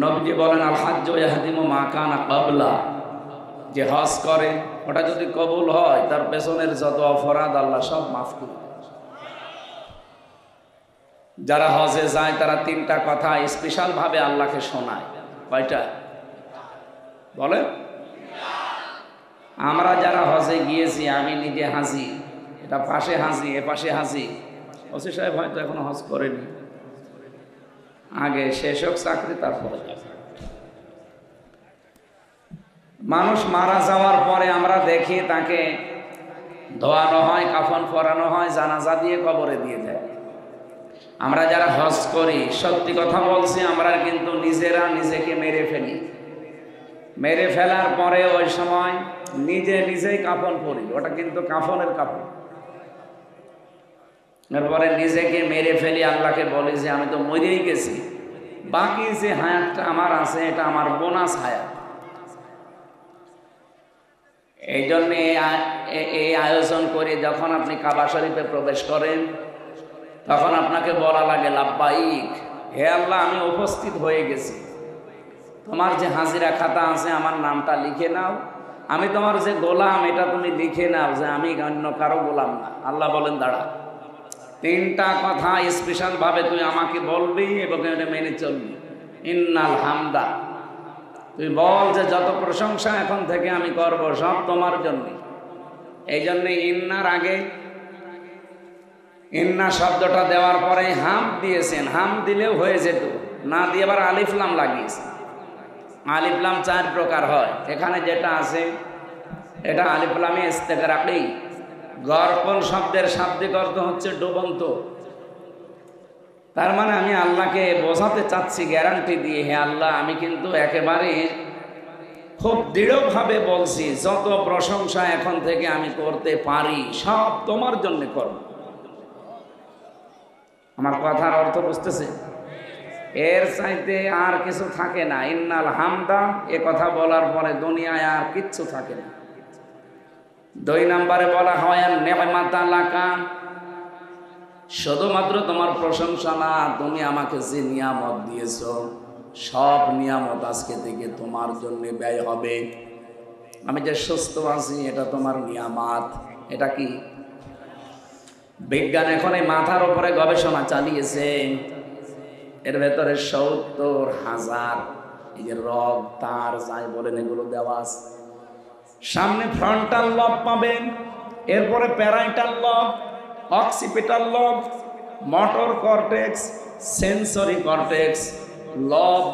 নবীজি বলেন আল হাজ্জু ইয়াহদিমু মা কানা ক্বাবলা, যে হজ করে ওটা যদি কবুল হয় তার পেছনের যত অপরাধ আল্লাহ সব মাফ করে দেন। যারা হজে যায় তারা তিনটা কথা স্পেশাল ভাবে আল্লাহকে শোনায়। কয়টা বলে? আমরা যারা হজে গিয়েছি, আমি নিজে হাজি, এটা পাশে হাজি এ পাশে হাজি। ওসি সাহেব হয়তো এখনো হজ করেনি, আগে শেষ হোক চাকরি তারপরে যাবে। মানুষ মারা যাওয়ার পরে আমরা দেখি তাকে ধোয়ানো হয়, কাফন পরানো হয়, জানাজা দিয়ে কবরে দিয়ে দেয়। আমরা যারা হজ করি, সত্যি কথা বলছি, আমরা কিন্তু নিজেরা নিজেকে মেরে ফেলি। মেরে ফেলার পরে ওই সময় নিজেই কাফন পরি, ওটা কিন্তু কাফনের কাপড়। এরপরে নিজেকে মেরে ফেলি, আল্লাহকে বলি যে আমি তো মরেই গেছি, বাকি যে হায়াতটা আমার আছে এটা আমার বোনাস হায়াত। এই জন্য এই আয়োজন করে যখন আপনি কাবা শরীফে প্রবেশ করেন তখন আপনাকে বলা লাগে লাব্বাইক, হে আল্লাহ আমি উপস্থিত হয়ে গেছি, তোমার যে হাজিরা খাতা আছে আমার নামটা লিখে নাও, আমি তোমার যে গোলাম এটা তুমি লিখে নাও যে আমি অন্য কারো গোলাম না। আল্লাহ বলেন দাঁড়া, তিনটা কথা স্পেশাল ভাবে তুই আমাকে বলবি এবং এটা মেনে চলবি। ইন্নাল হামদা, তুই বল যে যত প্রশংসা এখন থেকে আমি করব সব তোমার জন্য। এই জন্যে ইন্নার আগে ইন্না শব্দটা দেওয়ার পরে হাম দিয়েছেন। হাম দিলেও হয়ে যেত, না দিয়ে আবার আলিফ লাম লাগিয়েছেন। আলিফ লাম চার প্রকার হয়, এখানে যেটা আছে এটা আলিফ লামে ইস্তেগরাকি। গর্পণ শব্দের শাব্দিক অর্থ হচ্ছে ডুবন্ত। তার মানে আমি আল্লাহকে বোঝাতে চাচ্ছি গ্যারান্টি দিয়ে, হে আল্লাহ আমি কিন্তু একেবারে খুব দৃঢ়ভাবে বলছি যত প্রশংসা এখন থেকে আমি করতে পারি সব তোমার জন্য করব। আমার কথার অর্থ বুঝতেছে? এর চাইতে আর কিছু থাকে না। ইন্নাল হামদা এ কথা বলার পরে দুনিয়ায় আর কিচ্ছু থাকে না। 2 নম্বরে বলা হয় আর নেমাতা লাকা, শুধুমাত্র তোমার প্রশংসা না, তুমি আমাকে যে নিয়ামত দিয়েছ সব নিয়ামত আজকে থেকে তোমার জন্য ব্যয় হবে। আমি যে সুস্থ আছি এটা তোমার নিয়ামত। এটা কি বিজ্ঞান এখন এই মাথার উপরে গবেষণা চালিয়েছে, এর ভেতরে 70,000 এই যে রগ তার যাই বলেন এগুলো দেওয়া আছে। সামনে ফ্রন্টাল লব পাবেন, এরপরে প্যারাইটাল লব, অক্সিপিটাল লব, মোটর কর্টেক্স, সেন্সরি কর্টেক্স, লব।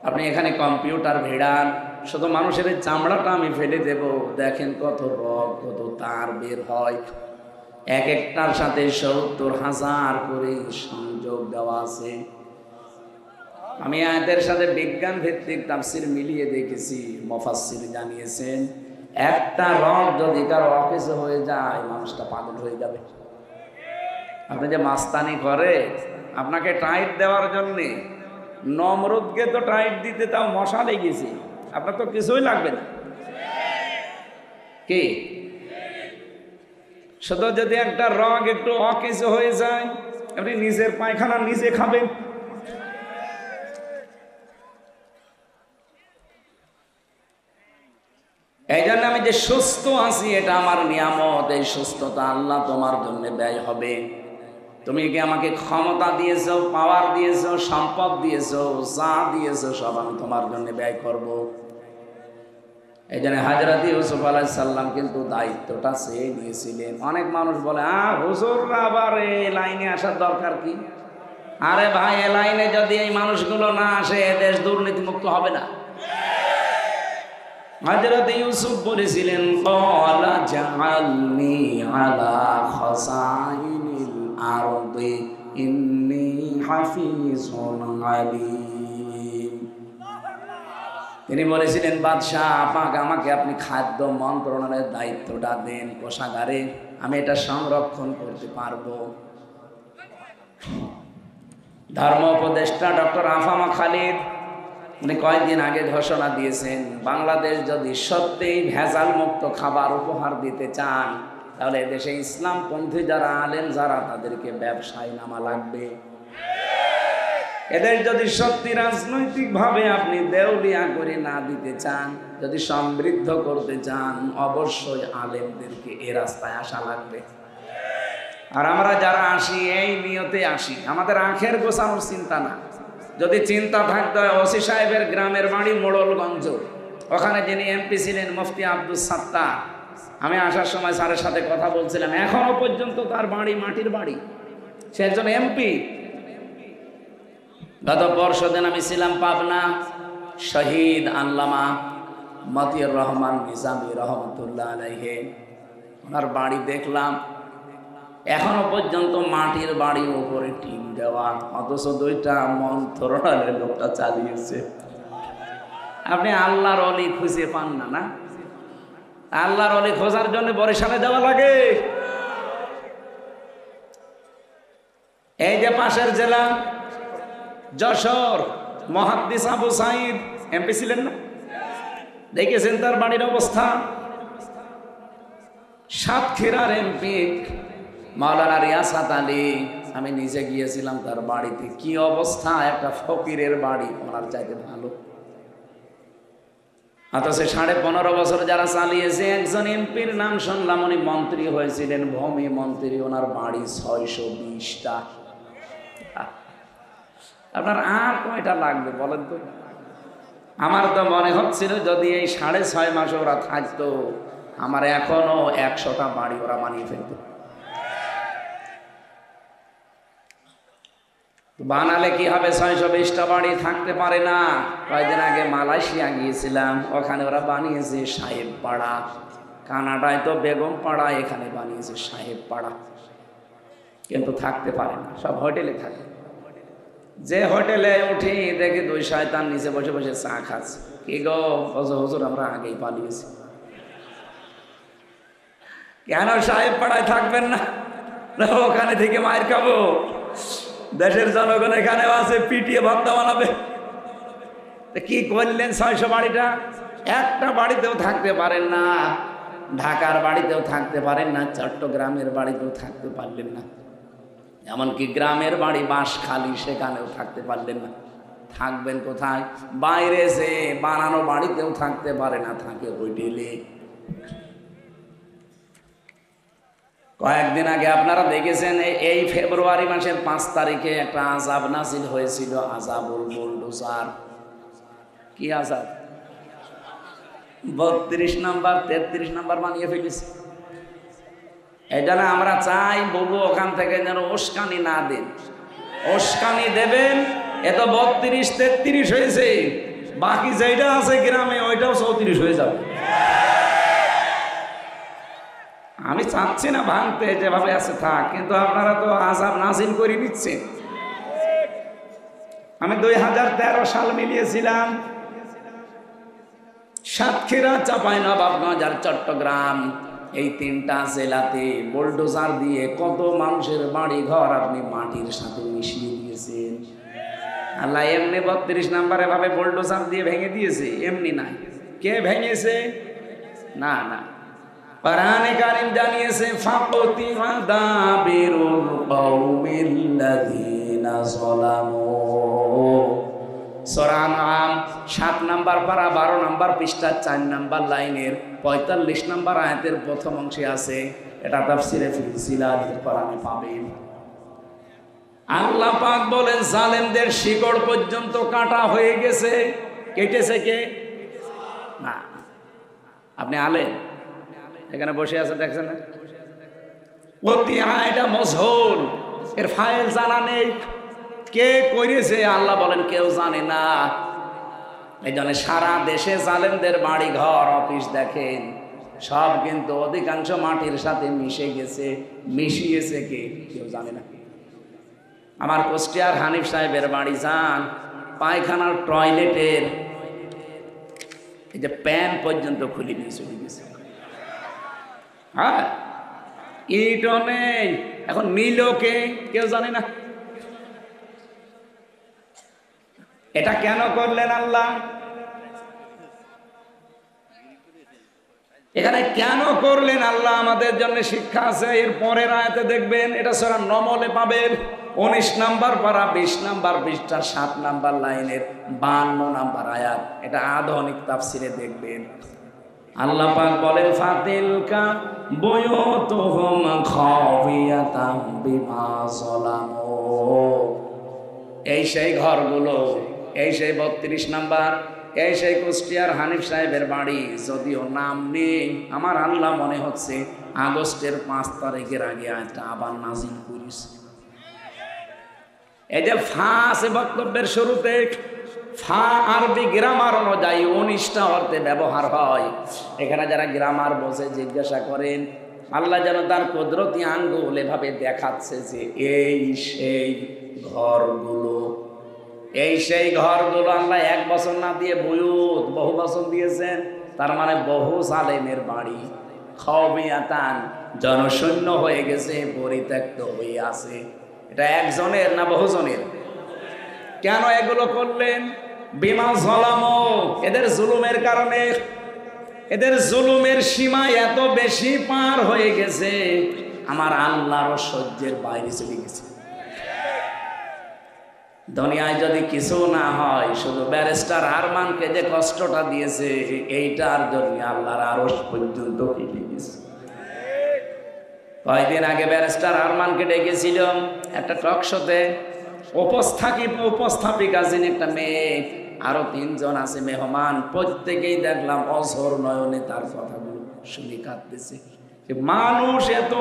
আপনি এখানে কম্পিউটার ভিড়ান, শুধু মানুষের চামড়াটা আমি ফেলে দেব, দেখেন কত রগ কত তার বের হয়। এক একটার সাথে 70,000 করে সংযোগ দেওয়া আছে। আমি আয়াতের সাথে বিজ্ঞান ভিত্তিক তাফসীর মিলিয়ে দেখেছি, মুফাসসির জানিয়েছেন একটা রগ যদি কারো অকেজো হয়ে যায় মানুষটা পাগল হয়ে যাবে। আপনি যে মাস্তানি করে আপনাকে টাইট দেওয়ার জন্যে, নমরুদকে তো টাইট দিতে তাও মশা লেগেছে, আপনার তো কিছুই লাগবে না। কি শুধু যদি একটা রগ একটু অকেজো হয়ে যায় আপনি নিজের পায়খানা নিজে খাবেন। এই জন্য আমি যে সুস্থ আছি এটা আমার নিয়ামত, এই সুস্থতা আল্লাহ তোমার জন্য ব্যয় হবে। তুমি কি আমাকে ক্ষমতা দিয়েছো, পাওয়ার দিয়েছো, সম্পদ দিয়েছো, যা দিয়েছো সব আমি তোমার জন্য ব্যয় করব। এই জন্য হযরত ইউসুফ আলাইহিস সালাম কিন্তু দায়িত্বটা চেয়ে নিয়েছিলেন। অনেক মানুষ বলে হুজুররা আবার এই লাইনে আসার দরকার কি? আরে ভাই, এই লাইনে যদি এই মানুষগুলো না আসে দেশ দুর্নীতিমুক্ত হবে না। হযরত ইউসুফ বলেছিলেন ক্বালা জাআলনি আলা খাসাইনিল আরদি ইন্নী হাফিজুন আলীম। তিনি বলেছিলেন বাদশাহ আমাকে আপনি খাদ্য মন্ত্রণালয়ের দায়িত্বটা দেন, কোষাগারে আমি এটা সংরক্ষণ করতে পারবো। ধর্ম উপদেষ্টা ডক্টর আফামা খালিদ উনি কয়েকদিন আগে ঘোষণা দিয়েছেন বাংলাদেশ যদি সত্যিই ভেজাল মুক্ত খাবার উপহার দিতে চান তাহলে দেশে ইসলামপন্থী যারা আলেম যারা তাদেরকে ব্যবসায় নামা লাগবে। এদের যদি সত্যি রাজনৈতিক ভাবে আপনি দেউলিয়া করে না দিতে চান, যদি সমৃদ্ধ করতে চান, অবশ্যই আলেমদেরকে এ রাস্তায় আসা লাগবে। আর আমরা যারা আসি এই নিয়তে আসি, আমাদের আখের গোছানোর চিন্তা না। যদি চিন্তা থাকতে হয়, ওসি সাহেবের গ্রামের বাড়ি মোড়লগঞ্জ, ওখানে যিনি এমপি ছিলেন মুফতি আব্দুস সাত্তার, আমি আসার সময় স্যারের সাথে কথা বলছিলাম, এখনো পর্যন্ত তার বাড়ি মাটির বাড়ি, সে একজন এমপি। গত পরশুদিন আমি ছিলাম পাবনা, শহীদ আল্লামা মতিউর রহমান নিজামী রহমতুল্লাহ আলাইহি, ওনার বাড়ি দেখলাম, এখনো পর্যন্ত মাটির বাড়ির উপরে টিন দেওয়া, অথচ 2টা মন্ত্রণালয়ের লোকটা চালিয়েছে। আপনি আল্লাহর অলি খুঁজে পান না? না, আল্লাহর অলি খোঁজার জন্য বরিশালে যাওয়া লাগে। এই যে পাশের জেলা যশোর, মুহাদ্দিস আবু সাঈদ এমপি ছিলেন না? দেখেছেন তার বাড়ির অবস্থা। সাতক্ষীরার এমপি মাওলানা রিয়াসাত আলী, আমি নিজে গিয়েছিলাম তার বাড়িতে, কি অবস্থা, একটা ফকিরের বাড়ি, ওনার চাইতে ভালো। অথচ 15.5 বছর যারা চালিয়েছে, একজন এমপির নাম শুনলাম উনি মন্ত্রী হয়েছিলেন, ভূমি মন্ত্রী, ওনার বাড়ি 620টা। আপনার আর কয়টা লাগবে বলেন তো? আমার তো মনে হচ্ছিল যদি এই 6.5 মাস ওরা থাকতো, আমার এখনো 100টা বাড়ি ওরা বানিয়ে ফেলত। বানালে কি হবে, 620টা বাড়ি থাকতে পারে না। কয়েকদিন আগে মালয়েশিয়া গিয়েছিলাম, ওখানে ওরা বানিয়েছে সাহেব পাড়া, কানাডায় তো বেগম পাড়া, এখানে বানিয়েছে সাহেব পাড়া, কিন্তু থাকতে পারে না, সব হোটেলে থাকে। যে হোটেলে উঠি দেখি 2 শয়তান নিচে বসে বসে চা খাচ্ছে। কি গো, হুজুর আমরা আগেই পালিয়েছি। কেন সাহেব পাড়ায় থাকবেন না? ওখানে থেকে মায়ের খাবো, দেশের জনগণ এখানেও আছে, পিটিয়ে ভর্তা বানাবে। কি করলেন, 600 বাড়িটা, একটা বাড়িতেও থাকতে পারেন না, ঢাকার বাড়িতেও থাকতে পারেন না, চট্টগ্রামের বাড়িতেও থাকতে পারলেন না, এমনকি গ্রামের বাড়ি বাঁশখালী, সেখানেও থাকতে পারলেন না। থাকবেন কোথায়? বাইরে যে বানানো বাড়িতেও থাকতে পারে না, থাকে হোটেলে। কয়েকদিন আগে আপনারা দেখেছেন, এই ফেব্রুয়ারি মাসের 5 তারিখে একটা আযাব নাযিল হয়েছিল, আযাবুল বুলডোজার। কি আযাব? 32 নাম্বার 33 নাম্বার বানিয়ে ফেলেছে। এই জন্য আমরা চাই বলবো ওখান থেকে যেন উস্কানি না দেন। উস্কানি দেবেন, এত 32 33 হয়েছে, বাকি যেটা আছে গ্রামে ওইটাও 34 হয়ে যাবে। আমি চাচ্ছি না ভাঙতে, যেভাবে আছে থাক, কিন্তু আপনারা তো আযাব নাযিল করে দিচ্ছেন। আমি 2013 সাল মিলিয়েছিলাম, সাতক্ষীরা, চাঁপাইনবাবগঞ্জ আর চট্টগ্রাম, এই 3টা জেলাতে বুলডোজার দিয়ে কত মানুষের বাড়ি ঘর আপনি মাটির সাথে মিশিয়ে দিয়েছেন। আল্লাহ এমনি 32 নাম্বার এভাবে বুলডোজার দিয়ে ভেঙে দিয়েছে, এমনি নাই। কে ভেঙেছে? না না, কোরআনে কারীম জানিয়েছে, ফাকুতিহা দাবিরুল কওমিল্লাযীনা যালামু। সূরা আনআম 7 নাম্বার পারা 12 নাম্বার পৃষ্ঠা 4 নাম্বার লাইনের 45 নাম্বার আয়াতের প্রথম অংশে আছে। এটা তাফসীরে ফিলসিলাত কোরআনে পাবেন। আল্লাহ পাক বলেন, জালেমদের শিকড় পর্যন্ত কাটা হয়ে গেছে। কেটেছে কে? না, আপনি আলেম, এখানে বসে আছে দেখছেন না? এটা মজহুল, এর ফাইল জানা নেই, কে করেছে আল্লাহ বলেন কেউ জানে না। এই জন্য সারা দেশে জালেমদের বাড়ি ঘর অফিস দেখেন, সব কিন্তু অধিকাংশ মাটির সাথে মিশে গেছে। মিশিয়েছে কে? কেউ জানে না। আমার কুষ্টিয়ার হানিফ সাহেবের বাড়ি যান, পায়খানার টয়লেটের এই যে প্যান পর্যন্ত খুলে নিয়ে চলে গেছে। হ্যাঁ, ইটও নেই, এখন নিল কে? কেউ জানে না। এটা কেন করলেন আল্লাহ? এখানে কেন করলেন আল্লাহ আমাদের জন্য শিক্ষা আছে। এর পরের আয়াতে দেখবেন, এটা সূরা নমলে পাবেন 19 নাম্বার পারা 20 নাম্বার পৃষ্ঠার 7 নাম্বার লাইনের 52 নাম্বার আয়াত। এটা আধুনিক তাফসিরে দেখবেন। আল্লাহ পাক বলেন ফাতিলকা বুয়ুতুহুম খাওয়িয়াতাম বিমা যালামু। এই সেই ঘরগুলো, এই সেই 32 নাম্বার, এই সেই কুষ্টিয়ার হানিফ সাহেবের বাড়ি। যদিও নাম নেই, আমার আল্লাহ মনে হচ্ছে আগস্টের 5 তারিখের আগে একটা আবার নাজিল করিস। এই যে ফা আছে বক্তব্যের শুরুতে, ফা আরবি গ্রামার অনুযায়ী 19টা অর্থে ব্যবহার হয়। এখানে যারা গ্রামার বোঝে জিজ্ঞাসা করেন, আল্লাহ যেন তার কুদরতি আঙ্গুল এভাবে দেখাচ্ছে যে এই সেই ঘরগুলো, এই সেই ঘরগুলো। আল্লাহ 1 বছর না দিয়ে বুয়ুত বহু বছর দিয়েছেন, তার মানে বহু জালেমের বাড়ি। খাওয়িয়াতান জনশূন্য হয়ে গেছে, পরিত্যক্ত হয়ে আছে। এটা একজনের না বহুজনের? কেন এগুলো করলেন? বিমা যালামু, এদের জুলুমের কারণে। এদের জুলুমের সীমা এত বেশি পার হয়ে গেছে, আমার আল্লাহর সহ্যের বাইরে চলে গেছে। দুনিয়ায় যদি কিছু না হয়, শুধু ব্যারিস্টার আরমানকে যে কষ্টটা দিয়েছে, এইটার জন্য আল্লাহর আরশ পর্যন্ত কেটে গেছে। কয়েকদিন আগে ব্যারিস্টার আরমানকে ডেকেছিল একটা টক শোতে। উপস্থাপিকা যিনি একটা মেয়ে, আরো 3 জন আছে মেহমান, প্রত্যেকেই দেখলাম অঝোর নয়নে তার কথাগুলো শুনে কাঁদতেছে। মানুষ এত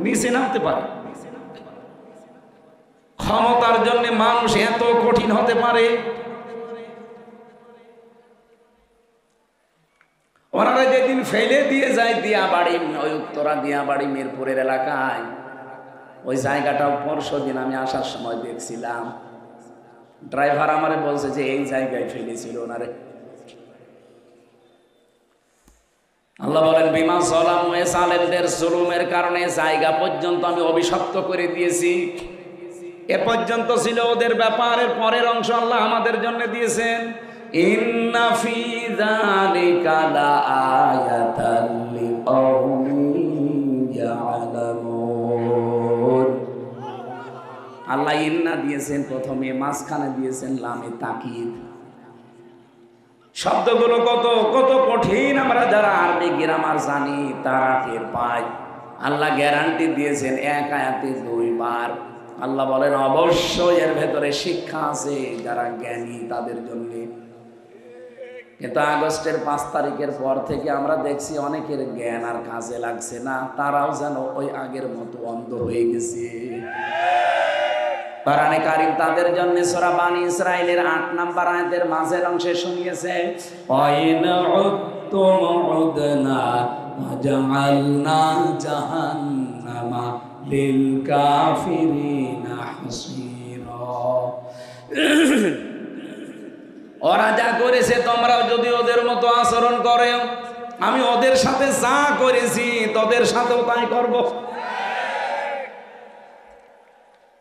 নিচে নামতে পারে, ক্ষমতার জন্য মানুষ এত কঠিন হতে পারে। ওনারা যেদিন ফেলে দিয়ে যায় দিয়াবাড়ি, ওই উত্তরা দিয়াবাড়ি মিরপুরের এলাকায়, ওই জায়গাটাও পরশুদিন আমি আসার সময় দেখছিলাম। ড্রাইভার আমারে বলছে যে এই জায়গায় ফেলেছিল ওনারে। আল্লাহ বলেন বিমা যালামু, জালেমদের জুলুমের কারণে জায়গা পর্যন্ত আমি অভিশপ্ত করে দিয়েছি। এ পর্যন্ত ছিল ওদের ব্যাপার, এর পরের অংশ আল্লাহ আমাদের জন্য দিয়েছেন। ইন্না ফি যালিকা লাআয়াতান লিকাউমিন ইয়ালামুন। আল্লাহ ইন্না দিয়েছেন প্রথমে, মাঝখানে দিয়েছেন লামে তাকিদ। শব্দগুলো কত কত কঠিন, আমরা যারা আরবি গ্রামার জানি তারা টের পাই। আল্লাহ গ্যারান্টি দিয়েছেন 1 আয়াতে 2 বার। আল্লাহ বলেন অবশ্যই এর ভেতরে শিক্ষা আছে যারা জ্ঞানী তাদের জন্য। কিন্তু আগস্টের 5 তারিখের পর থেকে আমরা দেখছি অনেকের জ্ঞান আর কাজে লাগছে না, তারাও যেন ওই আগের মতো অন্ধ হয়ে গেছে। কোরআনে কারীম তাদের জন্য সূরা বানী ইসরাঈলের 8 নাম্বার আয়াতের মাঝের অংশে শুনিয়েছে, ওয়াইন উত্তুম উদনা ওয়াজআলনা জাহান্নামা লিল কাফিরিনা হাসীরা। ওরা যা করেছে তোমরাও যদি ওদের মতো আচরণ করো, আমি ওদের সাথে যা করেছি তোদের সাথেও তাই করব।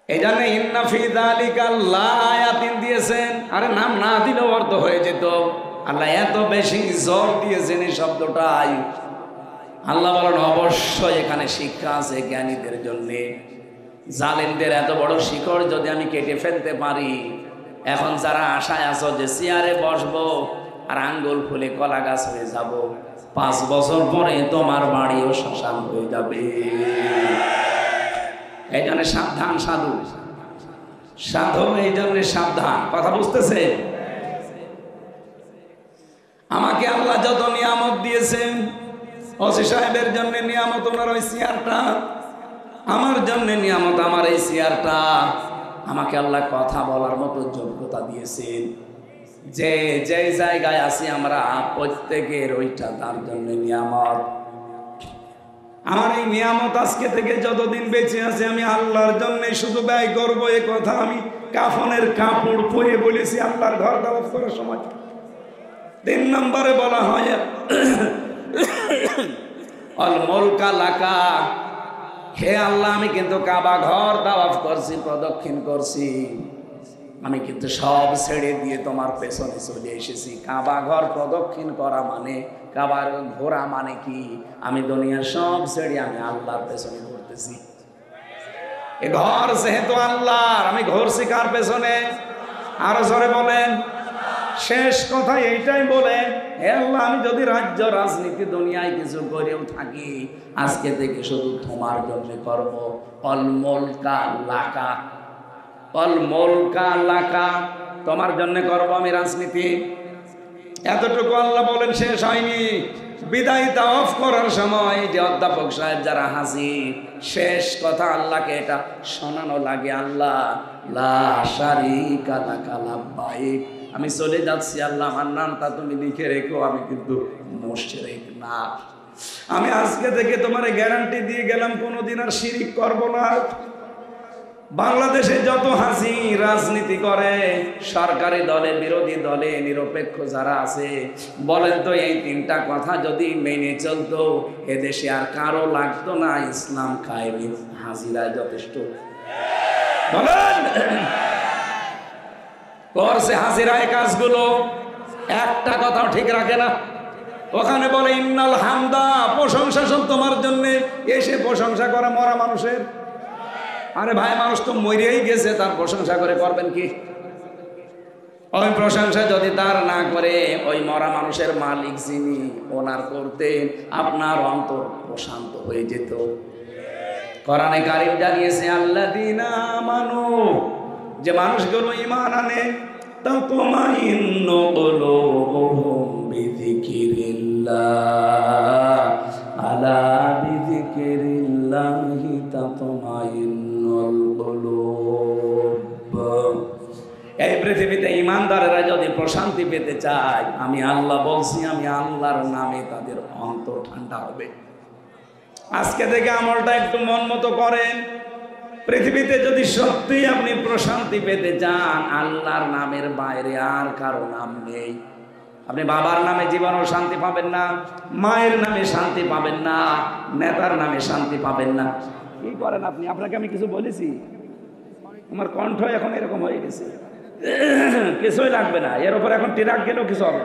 এই জন্য ইন্না ফি যালিকা লাআয়াতিন দিয়েছেন। আরে নাম না দিলেও অর্থ হয়ে যেত। আল্লাহ এত বেশি জোর দিয়েছেন এই শব্দটাই। আল্লাহ বলেন অবশ্যই এখানে শিক্ষা আছে জ্ঞানীদের জন্য। জালেমদের এত বড় শিকড় যদি আমি কেটে ফেলতে পারি, এখন যারা আশায় আছো যে চেয়ারে বসবো আর আঙ্গুল ফুলে কলা গাছ হয়ে যাব, 5 বছর পরে তোমার বাড়িও শ্মশান হয়ে যাবে। এই জন্য সাবধান সাধু, সাধু এই জন্য সাবধান। কথা বুঝতেছে? আমাকে আল্লাহ যত নিয়ামত দিয়েছেন, ওসি সাহেবের জন্য নিয়ামত ওনার ওই চেয়ারটা, আমার জন্য নিয়ামত আমার এই চেয়ারটা। আমাকে আল্লাহ কথা বলার মতো যোগ্যতা দিয়েছেন। যে যে জায়গায় আছি আমরা প্রত্যেকের ওইটা তার জন্য নিয়ামত। আমার এই নিয়ামত আজকে থেকে যতদিন বেঁচে আছে আমি আল্লাহর জন্য শুধু ব্যয় করবো। এ কথা আমি কাফনের কাপড় পরে বলেছি আল্লাহর ঘর দাওয়াত করার সময়। 3 নম্বরে বলা হয় অল মুলকা লাকা, হে আল্লাহ আমি কিন্তু কাবা ঘর দাওয়াত করছি, প্রদক্ষিণ করছি, আমি কিন্তু সব ছেড়ে দিয়ে তোমার পেছনে চলে এসেছি। কাবা ঘর প্রদক্ষিণ করা মানে, কাবার ঘোরা মানে কি? আমি দুনিয়ার সব ছেড়ে আমি আল্লাহর পেছনে ঘুরতেছি। এ ঘর যেহেতু আল্লাহর, আমি ঘুরছি কার পেছনে? আরো জোরে বলেন। শেষ কথা এইটাই বলে, হে আল্লাহ, আমি যদি রাজ্য রাজনীতি দুনিয়ায় কিছু করেও থাকি, আজকে থেকে শুধু তোমার জন্য করব। অল মুলকা লাকা, অল মুলকা লাকা, তোমার জন্য করব আমি রাজনীতি। এতটুকু আল্লাহ বলেন, শেষ হয়নি। বিদায় তাওয়াফ করার সময় যে অধ্যাপক সাহেব যারা হাজির, শেষ কথা আল্লাহকে এটা শোনানো লাগে, আল্লাহ লা শারীকা লাকা লাব্বাইক, আমি চলে যাচ্ছি আল্লাহ, আমার নামটা তুমি লিখে রেখো, আমি কিন্তু মুশরিক না। আমি আজকে থেকে তোমার গ্যারান্টি দিয়ে গেলাম কোনোদিন আর শিরিক করব না। বাংলাদেশে যত হাসি রাজনীতি করে, সরকারি দলে বিরোধী দলে নিরপেক্ষ যারা আছে, বলেন তো এই তিনটা কথা যদি মেনে চলতো, এদেশে আর কারো লাগতো না ইসলাম কায়েমে। হাজিরায় যথেষ্ট বলেন, করছে হাজিরায় কাজগুলো, একটা কথাও ঠিক রাখে না। ওখানে বলে ইন্নাল হামদা, প্রশংসা সব তোমার জন্য। এসে প্রশংসা করে মরা মানুষের। আরে ভাই, মানুষ তো মরিয়াই গেছে, তার প্রশংসা করে করবেন কি? ওই প্রশংসা যদি তার না করে, ওই মরা মানুষের মালিক যিনি, ওনার করতেন, আপনার অন্তর প্রশান্ত হয়ে যেত। কোরআনে কারীম জানিয়েছে আল্লাযীনা আমানু, যে মানুষগুলো ঈমান আনে, তাতমাইন্নু কুলুবুহুম বিযিকিরিল্লাহ, আলা বিযিকিরিল্লাহি তাতমাইন্নুল কুলুব। এই পৃথিবীতে ঈমানদারেরা যদি প্রশান্তি পেতে চায়, আমি আল্লাহ বলছি, আমি আল্লাহর নামে তাদের অন্তর ঠান্ডা হবে। আজকে থেকে আমলটা একটু মন মতো করেন। পৃথিবীতে যদি সত্যি আপনি প্রশান্তি পেতে চান, আল্লাহর নামের বাইরে আর কারো নাম নেই। আপনি বাবার নামে জীবনেও শান্তি পাবেন না, মায়ের নামে শান্তি পাবেন না, নেতার নামে শান্তি পাবেন না। কি করেন আপনি? আপনাকে আমি কিছু বলেছি? আমার কণ্ঠ এখন এরকম হয়ে গেছে, কিছুই লাগবে না। এর উপর এখন ট্রাক গেলেও কিছু হবে।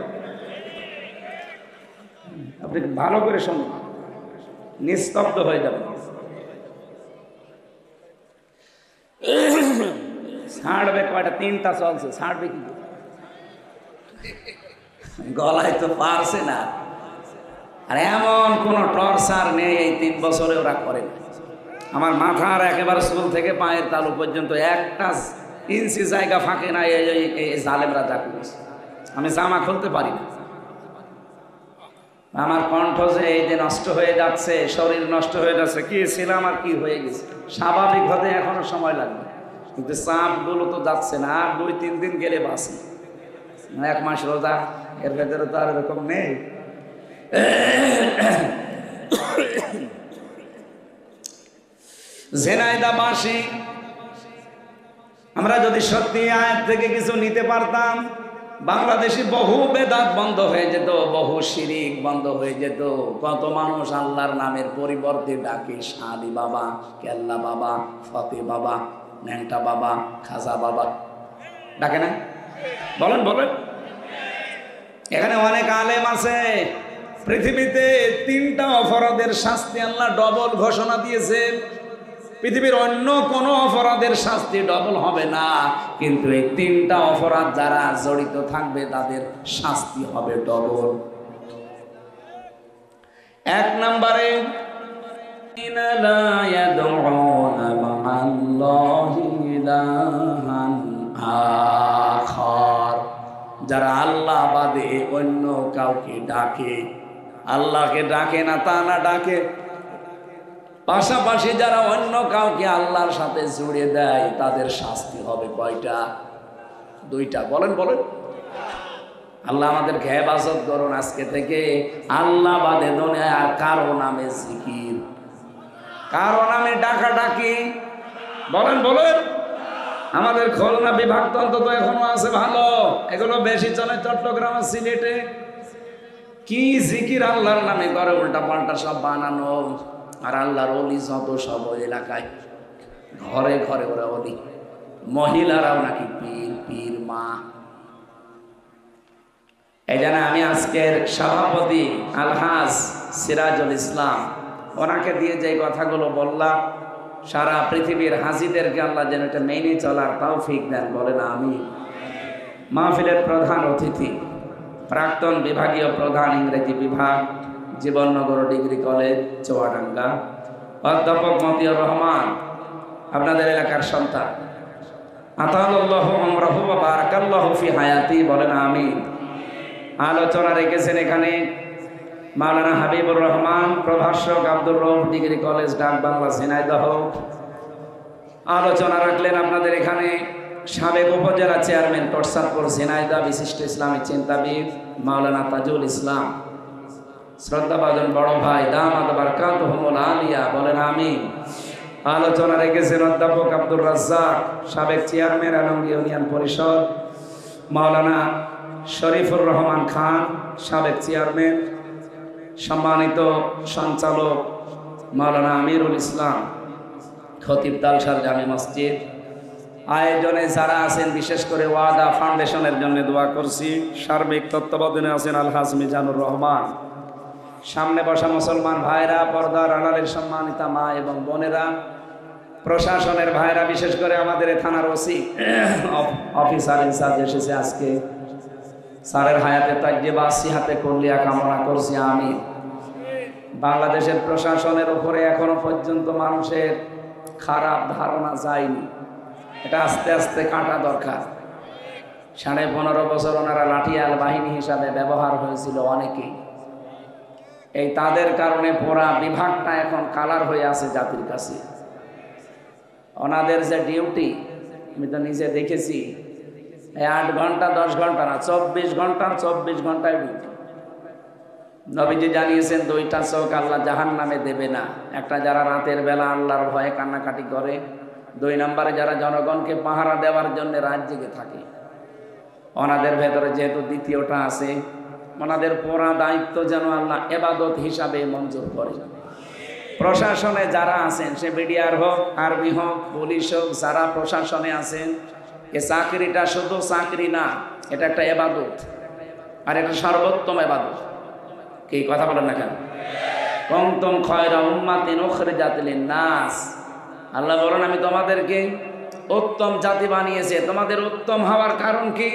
আপনি ভালো করে শুনুন, নিস্তব্ধ হয়ে যাবেন। ছাড়বে কয়টা? তিনটা চলছে, ছাড়বে কি? গলায় তো পারছে না। আর এমন কোন টর্চার নেই এই 3 বছরে ওরা করে। আমার মাথার একেবারে চুল থেকে পায়ের তালু পর্যন্ত একটা ইঞ্চি জায়গা ফাঁকে না এই জালেমরা যা করেছে। আমি জামা খুলতে পারি না। আমার কণ্ঠ যে এই যে নষ্ট হয়ে যাচ্ছে, শরীর নষ্ট হয়ে যাচ্ছে, কি ছিলাম আর কি হয়ে গেছে। স্বাভাবিক হতে এখনো সময় লাগবে, কিন্তু চাপগুলো তো যাচ্ছে না। আর 2-3 দিন গেলে বাঁচি। 1 মাস রোজা, এর ভেতরে তো আর এরকম নেই। ঝিনাইদহবাসী আমরা যদি সত্যি আয়াত থেকে কিছু নিতে পারতাম, বাংলাদেশে বহু বেদাত বন্ধ হয়ে যেত, বহু শিরিক বন্ধ হয়ে যেত। কত মানুষ আল্লাহর নামের পরিবর্তে ডাকে শালি বাবা, কেল্লা বাবা, ফতে বাবা, ন্যাংটা বাবা, খাজা বাবা, ডাকে না? বলেন বলেন। এখানে অনেক আলেম আছে। পৃথিবীতে 3টা অপরাধের শাস্তি আল্লাহ ডবল ঘোষণা দিয়েছেন। পৃথিবীর অন্য কোনো অপরাধের শাস্তি ডবল হবে না, কিন্তু এই 3টা অপরাধ যারা জড়িত থাকবে তাদের শাস্তি হবে ডবল। 1 নম্বরে, যারা আল্লাহ বাদে অন্য কাউকে ডাকে, আল্লাহকে ডাকে না তা না, ডাকে পাশাপাশি যারা অন্য কাউকে আল্লাহর সাথে জুড়ে দেয়, তাদের শাস্তি হবে কয়টা? 2টা। বলেন বলেন। আল্লাহ আমাদেরকে হেফাজত করুন আজকে থেকে আল্লাহ বাদে দুনিয়ায় আর কারো নামে জিকির, কারো নামে ডাকাডাকি। বলেন বলেন। আমাদের খুলনা বিভাগতন্ত্র তো এখনো আছে ভালো, এগুলো বেশি চলে চট্টগ্রাম আর সিলেটে। কি জিকির আল্লাহর নামে করে, উল্টা পাল্টা সব বানানো। আর আল্লাহর ওলি যত সব এলাকায়, ঘরে ঘরে ওরা ওলি। মহিলারাও নাকি পীর পীর। মা। এই জন্য আমি আজকের সভাপতি আলহাজ সিরাজুল ইসলাম, ওনাকে দিয়ে যে কথাগুলো বললাম, সারা পৃথিবীর হাজিদেরকে আল্লাহ যেন এটা মেনে চলার তৌফিক দেন, বলেন আমিন। মাহফিলের প্রধান অতিথি, প্রাক্তন বিভাগীয় প্রধান ইংরেজি বিভাগ, জীবননগর ডিগ্রি কলেজ চুয়াডাঙ্গা, অধ্যাপক মতিউর রহমান, আপনাদের এলাকার সন্তান, আতাল্লাহু আমরাহু ওয়া বারাকাল্লাহু ফি হায়াতি, বলেন আমিন। আলোচনা রেখেছেন এখানে মাওলানা হাবিবুর রহমান, প্রভাষক আব্দুর রউফ ডিগ্রি কলেজ ডাক বাংলা ঝিনাইদহ। আলোচনা রাখলেন আপনাদের এখানে সাবেক উপজেলা চেয়ারম্যান টরসাদপুর ঝিনাইদহ, বিশিষ্ট ইসলামী চিন্তাবিদ মাওলানা তাজুল ইসলাম, শ্রদ্ধাভাজন বড় ভাই দামাত বারকাতুহুমুল আলিয়া, বলেন আমিন। আলোচনা রেখেছেন অধ্যাপক আব্দুর রাজ্জাক, সাবেক চেয়ারম্যান আলমগীর ইউনিয়ন পরিষদ, মাওলানা শরীফুর রহমান খান, সাবেক চেয়ারম্যান, সম্মানিত সঞ্চালক মাওলানা আমিরুল ইসলাম, খতিব তালসার জামে মসজিদ। আয়োজনে যারা আছেন, বিশেষ করে ওয়াদা ফাউন্ডেশনের জন্য দোয়া করছি। সার্বিক তত্ত্বাবধানে আছেন আলহাজ মিজানুর রহমান। সামনে বসা মুসলমান ভাইরা, পর্দার আড়ালের সম্মানিতা মা এবং বোনেরা, প্রশাসনের ভাইরা, বিশেষ করে আমাদের থানার ওসি অফিসার ইনচার্জ এসেছে আজকে, স্যারের হায়াতে তাজ্জেবা সিহাতে কল্লিয়া কামনা করছি আমি। বাংলাদেশের প্রশাসনের উপরে এখনো পর্যন্ত মানুষের খারাপ ধারণা যায়নি, এটা আস্তে আস্তে কাটা দরকার। 15.5 বছর ওনারা লাঠিয়াল বাহিনী হিসাবে ব্যবহার হয়েছিল অনেকেই, এই তাদের কারণে পুরা বিভাগটা এখন কালার হয়ে আছে জাতির কাছে। ওনাদের যে ডিউটি, আমি তো নিজে দেখেছি, 8 ঘন্টা 10 ঘন্টা না, 24 ঘন্টা 24 ঘন্টায় ডিউটি। নবীজি জানিয়েছেন 2টা চোখ আল্লাহ জাহান্নামে দেবে না। একটা যারা রাতের বেলা আল্লাহর ভয়ে কান্নাকাটি করে, 2 নম্বরে যারা জনগণকে পাহারা দেওয়ার জন্য রাত জেগে থাকে। ওনাদের ভেতরে যেহেতু দ্বিতীয়টা আছে, ওনাদের পুরা দায়িত্ব যেন আল্লাহ ইবাদত হিসাবে মঞ্জুর করে। প্রশাসনে যারা আছেন, সে বিডিআর হোক, আর্মি হোক, পুলিশ হোক, যারা প্রশাসনে আছেন, এ চাকরিটা শুধু চাকরি না, এটা একটা ইবাদত, আর এটা সর্বোত্তম ইবাদত। কি কথা বলেন না কেন? কুনতুম খায়রা উম্মাতিন উখরিজাত লিন-নাস, আল্লাহ বলেন আমি তোমাদেরকে উত্তম জাতি বানিয়েছে। তোমাদের উত্তম হওয়ার কারণ কি?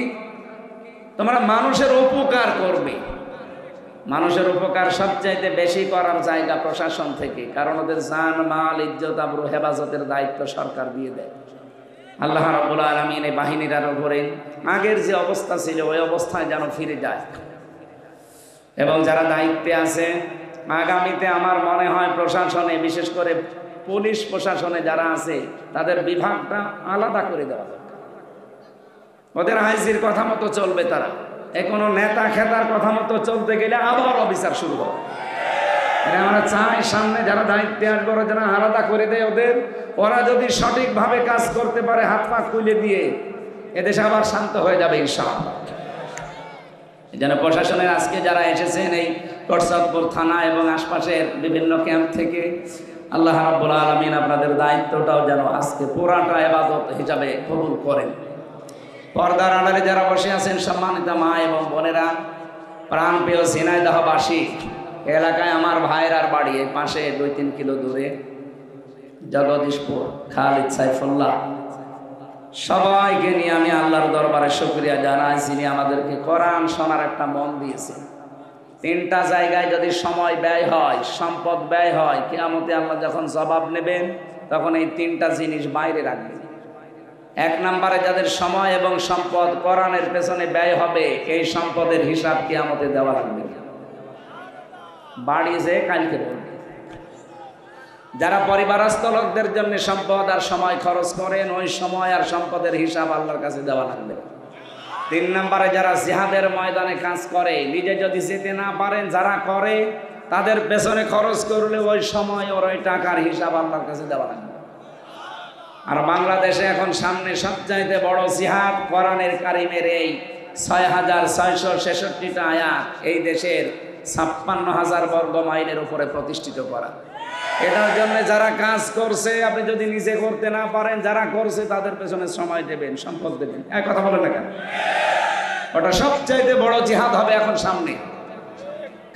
তোমরা মানুষের উপকার করবে। মানুষের উপকার সবচাইতে বেশি করার জায়গা প্রশাসন থেকে, কারণ ওদের জান মাল ইজ্জত আবরু হেফাজতের দায়িত্ব সরকার দিয়ে দেয়। আল্লাহ রাব্বুল আলামিন এই বাহিনীর উপরে আগের যে অবস্থা ছিল ওই অবস্থায় যেন ফিরে যায়। এবং যারা দায়িত্বে আছে, আগামীতে আমার মনে হয় প্রশাসনে, বিশেষ করে পুলিশ প্রশাসনে যারা আছে, তাদের বিভাগটা আলাদা করে দেওয়া দরকার। ওদের হাইজির কথা মতো চলবে তারা। কোনো নেতা খেতার কথা মতো চলতে গেলে আবার অফিসার শুরু হবে। আমরা চাই সামনে যারা দায়িত্বে আসবে ওরা যেন আলাদা করে দেয় ওদের। ওরা যদি সঠিকভাবে কাজ করতে পারে, হাত পা খুলে দিয়ে, এদেশে আবার শান্ত হয়ে যাবে ইনশাআল্লাহ। যেন প্রশাসনের আজকে যারা এসেছেন এই টরসাদপুর থানা এবং আশপাশের বিভিন্ন ক্যাম্প থেকে, আল্লাহ রাব্বুল আলামিন আপনাদের দায়িত্বটাও যেন আজকে পুরাটা ইবাদত হিসাবে কবুল করেন। পর্দার আড়ালে যারা বসে আছেন সম্মানিত মা এবং বোনেরা, প্রাণপ্রিয় ঝিনাইদহবাসী, এলাকায় আমার ভাইয়ের বাড়ি, এই পাশে 2-3 কিলো দূরে জগদীশপুর, খালিদ সাইফুল্লাহ, সবাইকে নিয়ে আমি আল্লাহর দরবারে শুকরিয়া জানাই, যিনি আমাদেরকে কোরআন শোনার একটা মন দিয়েছে। 3টা জায়গায় যদি সময় ব্যয় হয়, সম্পদ ব্যয় হয়, কিয়ামতে আল্লাহ যখন জবাব নেবেন তখন এই 3টা জিনিস বাইরে রাখবেন। 1 নম্বরে যাদের সময় এবং সম্পদ কোরআনের পেছনে ব্যয় হবে, এই সম্পদের হিসাব কিয়ামতে দেওয়া লাগবে। বাড়ি যে কালকে বলবে। যারা পরিবারস্থ লোকদের জন্য সম্পদ আর সময় খরচ করেন, ওই সময় আর সম্পদের হিসাব আল্লাহর কাছে দেওয়া লাগবে। 3 নম্বরে যারা জিহাদের ময়দানে কাজ করে, নিজে যদি যেতে না পারেন, যারা করে তাদের পেছনে খরচ করলে ওই সময় ওর ওই টাকার হিসাব আল্লাহর কাছে দেওয়া লাগবে। আর বাংলাদেশে এখন সামনে সবচাইতে বড় জিহাদ কোরআনের কারিমের এই 6666টা আয়াত এই দেশের 56,000 বর্গ মাইলের উপরে প্রতিষ্ঠিত করা। এটার জন্য যারা কাজ করছে আপনি যদি নিজে করতে না পারেন, যারা করছে তাদের পেছনে সময় দেবেন, সম্পদ দেবেন। এক কথা বলেন না কেন? ওটা সবচাইতে বড় জিহাদ হবে এখন সামনে।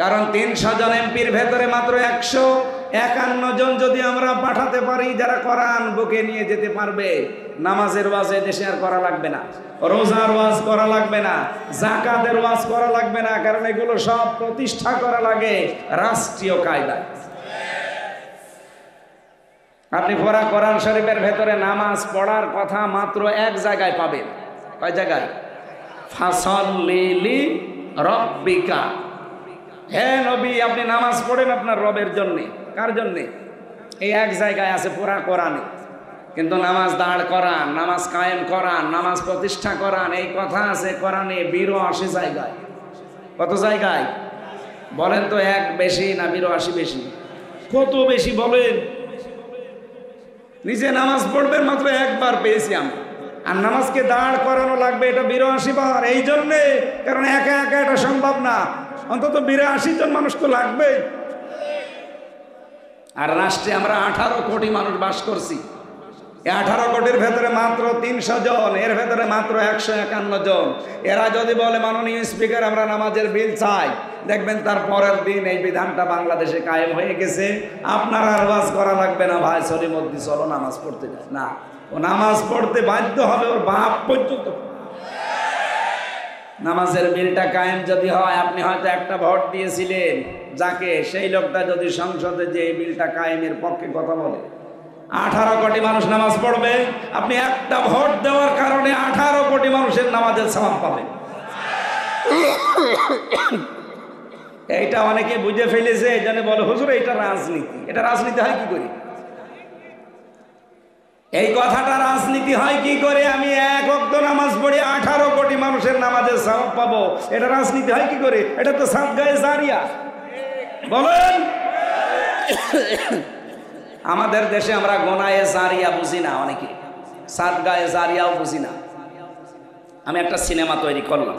কারণ 300 জন এমপির ভেতরে মাত্র 151 জন যদি আমরা পাঠাতে পারি যারা কোরআন বুকে নিয়ে যেতে পারবে, নামাজের ওয়াজ দেশে আর করা লাগবে না, রোজার ওয়াজ করা লাগবে না, যাকাতের ওয়াজ করা লাগবে না, কারণ এগুলো সব প্রতিষ্ঠা করা লাগে রাষ্ট্রীয় কায়দায়। আপনি পুরা কোরআন শরীফের ভেতরে নামাজ পড়ার কথা মাত্র এক জায়গায় পাবেন। কয় জায়গায়? ফাসাল্লি লিরাব্বিকা, হে নবী আপনি নামাজ পড়েন আপনার রবের জন্য। কার জন্য? এই এক জায়গায় আছে পুরা কোরআনে। কিন্তু নামাজ দাঁড় করান, নামাজ কায়েম করান, নামাজ প্রতিষ্ঠা করান, এই কথা আছে কোরআনে 82 জায়গায়। কত জায়গায় বলেন তো? এক বেশি না 82 বেশি? কত বেশি বলেন? নিজে নামাজ পড়বেন মাত্র একবার পেয়েছি আমি, আর নামাজকে দাঁড় করানো লাগবে এটা 82 বার। এই জন্যে, কারণ একা একা এটা সম্ভব না, অন্তত 82 জন মানুষ তো লাগবে। আর রাষ্ট্রে আমরা 18 কোটি মানুষ বাস করছি। এই 18 কোটির ভেতরে মাত্র 300 জন, এর ভেতরে মাত্র 151 জন। এরা যদি বলে মাননীয় স্পিকার আমরা নামাজের বিল চাই, দেখবেন তার পরের দিন এই বিধানটা বাংলাদেশে কায়েম হয়ে গেছে। আপনার আর ওয়াজ করা লাগবে না, ভাই সলিমদ্দি চলো নামাজ পড়তে যাই। না, ও নামাজ পড়তে বাধ্য হবে, ওর বাপ পর্যন্ত। নামাজের বিলটা কায়েম যদি হয়, আপনি হয়তো একটা ভোট দিয়েছিলেন যাকে, সেই লোকটা যদি সংসদে যে এই বিলটা কায়েমের পক্ষে কথা বলে, 18 কোটি মানুষ নামাজ পড়বে। আপনি একটা ভোট দেওয়ার কারণে 18 কোটি মানুষের নামাজের সওয়াব পাবেন। এইটা অনেকে বুঝে ফেলেছে, এই জন্য বলে হুজুর এটা রাজনীতি। এটা রাজনীতি হয় কি করে? এই কথাটা রাজনীতি হয় কি করে? আমি এক ওয়াক্ত নামাজ পড়ি 18 কোটি মানুষের নামাজের সওয়াব পাবো, এটা রাজনীতি হয় কি করে? এটা তো সাদগায়ে জারিয়া। বলেন, আমাদের দেশে আমরা গোনায়ে জারিয়া বুঝি না, অনেকে সাদগায়ে জারিয়াও বুঝি না। আমি একটা সিনেমা তৈরি করলাম,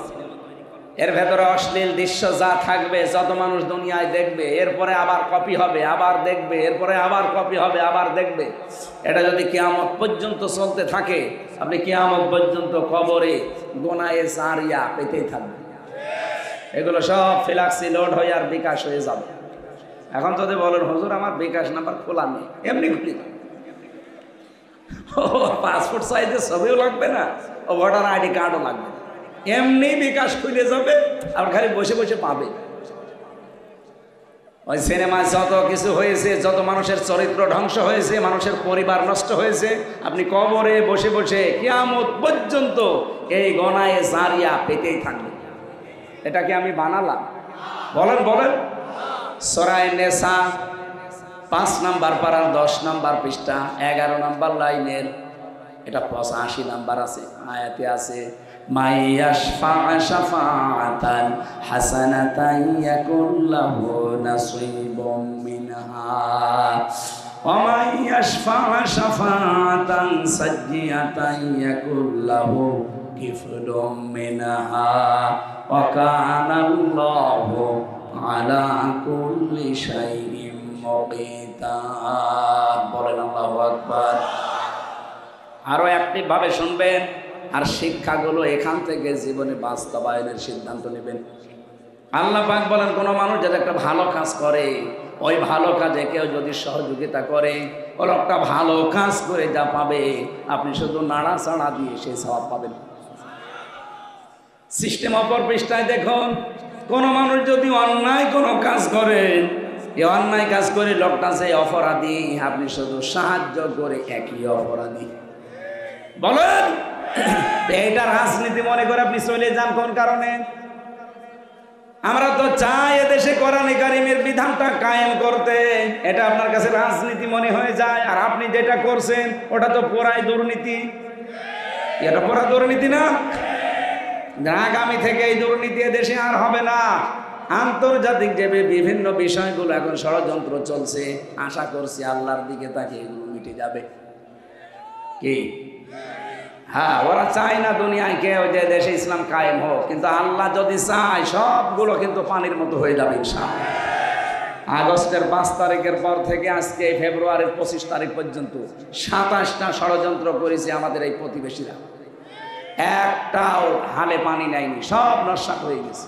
এর ভেতরে অশ্লীল দৃশ্য যা থাকবে, যত মানুষ দুনিয়ায় দেখবে, এরপরে আবার কপি হবে, আবার দেখবে, এরপরে আবার কপি হবে, আবার দেখবে। এটা যদি কিয়ামত পর্যন্ত চলতে থাকে, আপনি কিয়ামত পর্যন্ত কবরে গোনায়ে জারিয়া পেতেই থাকবেন। এগুলো সব ফ্ল্যাক্সি লোড হয়ে আর বিকাশ হয়ে যাবে। এখন যদি বলেন হুজুর আমার বিকাশ নাম্বার খোলা নেই, এমনি খুলি না, ও পাসপোর্ট সাইজের ছবিও লাগবে না, ও ভোটার আইডি কার্ডও লাগবে না, এমনি বিকাশ খুলে যাবে, আর খালি বসে বসে পাবে। ওই সিনেমায় যত কিছু হয়েছে, যত মানুষের চরিত্র ধ্বংস হয়েছে, মানুষের পরিবার নষ্ট হয়েছে, আপনি কবরে বসে বসে কিয়ামত পর্যন্ত এই গোনায়ে জারিয়া পেতেই থাকবে। এটা কি আমি বানালাম? বলেন বলেন। সূরা নিসা 5 নাম্বার পারার 10 নাম্বার পৃষ্ঠা 11 নাম্বার লাইনের, এটা 85 নাম্বার আছে, আয়াতে আছে মাইয়াশফা শাফাআতান হাসানাতান ইয়াকুল্লাহু নাসীবুম মিনহা ওয়া মাইয়াশফা শাফাআতান সাজ্জিয়াতান ইয়াকুল্লাহু কিফলুম মিনহা ওয়া কানাল্লাহু আলা কুল্লি শাইইন মুকিতা। বলেন আল্লাহু আকবার। আরো অ্যাক্টিভ ভাবে শুনবেন, আর শিক্ষাগুলো এখান থেকে জীবনে বাস্তবায়নের সিদ্ধান্ত নেবেন। আল্লাহ পাক বলেন, কোনো মানুষ যাতে একটা ভালো কাজ করে, ওই ভালো কাজে কেউ যদি সহযোগিতা করে, ও একটা ভালো কাজ করে যা পাবে, আপনি শুধু নাড়াচাড়া দিয়ে সেই সওয়াব পাবেন। সিস্টেম অপর পৃষ্ঠায় দেখুন, কোনো মানুষ যদি অন্যায় কোনো কাজ করে, এই অন্যায় কাজ করে লোকটা যে অপরাধী, আপনি শুধু সাহায্য করে একই অপরাধী। বলেন, এটা রাজনীতি মনে করে আপনি চলে যান কোন কারণে? আমরা তো চাই এদেশে কোরআন কারীমের বিধানটা কায়েম করতে, এটা আপনার কাছে রাজনীতি মনে হয়ে যায়। আর আপনি যেটা করছেন ওটা তো পুরাই দুর্নীতি। এটা পুরা দুর্নীতি না? আগামী থেকে এই দুর্নীতি এদেশে আর হবে না। আন্তর্জাতিক যে বিভিন্ন বিষয়গুলো এখন ষড়যন্ত্র চলছে, আশা করছি আল্লাহর দিকে তাকে এগুলো মিটে যাবে। কি? হ্যাঁ, ওরা চায় না দুনিয়ায় কেউ যে দেশে ইসলাম কায়েম হোক, কিন্তু আল্লাহ যদি চায় সবগুলো কিন্তু পানির মতো হয়ে যাবে ইনশাআল্লাহ। আগস্টের 5 তারিখের পর থেকে আজকে ফেব্রুয়ারির 25 তারিখ পর্যন্ত 27টা ষড়যন্ত্র করেছে আমাদের এই প্রতিবেশীরা, একটাও হালে পানি নেয়নি, সব নস্যাৎ হয়ে গেছে।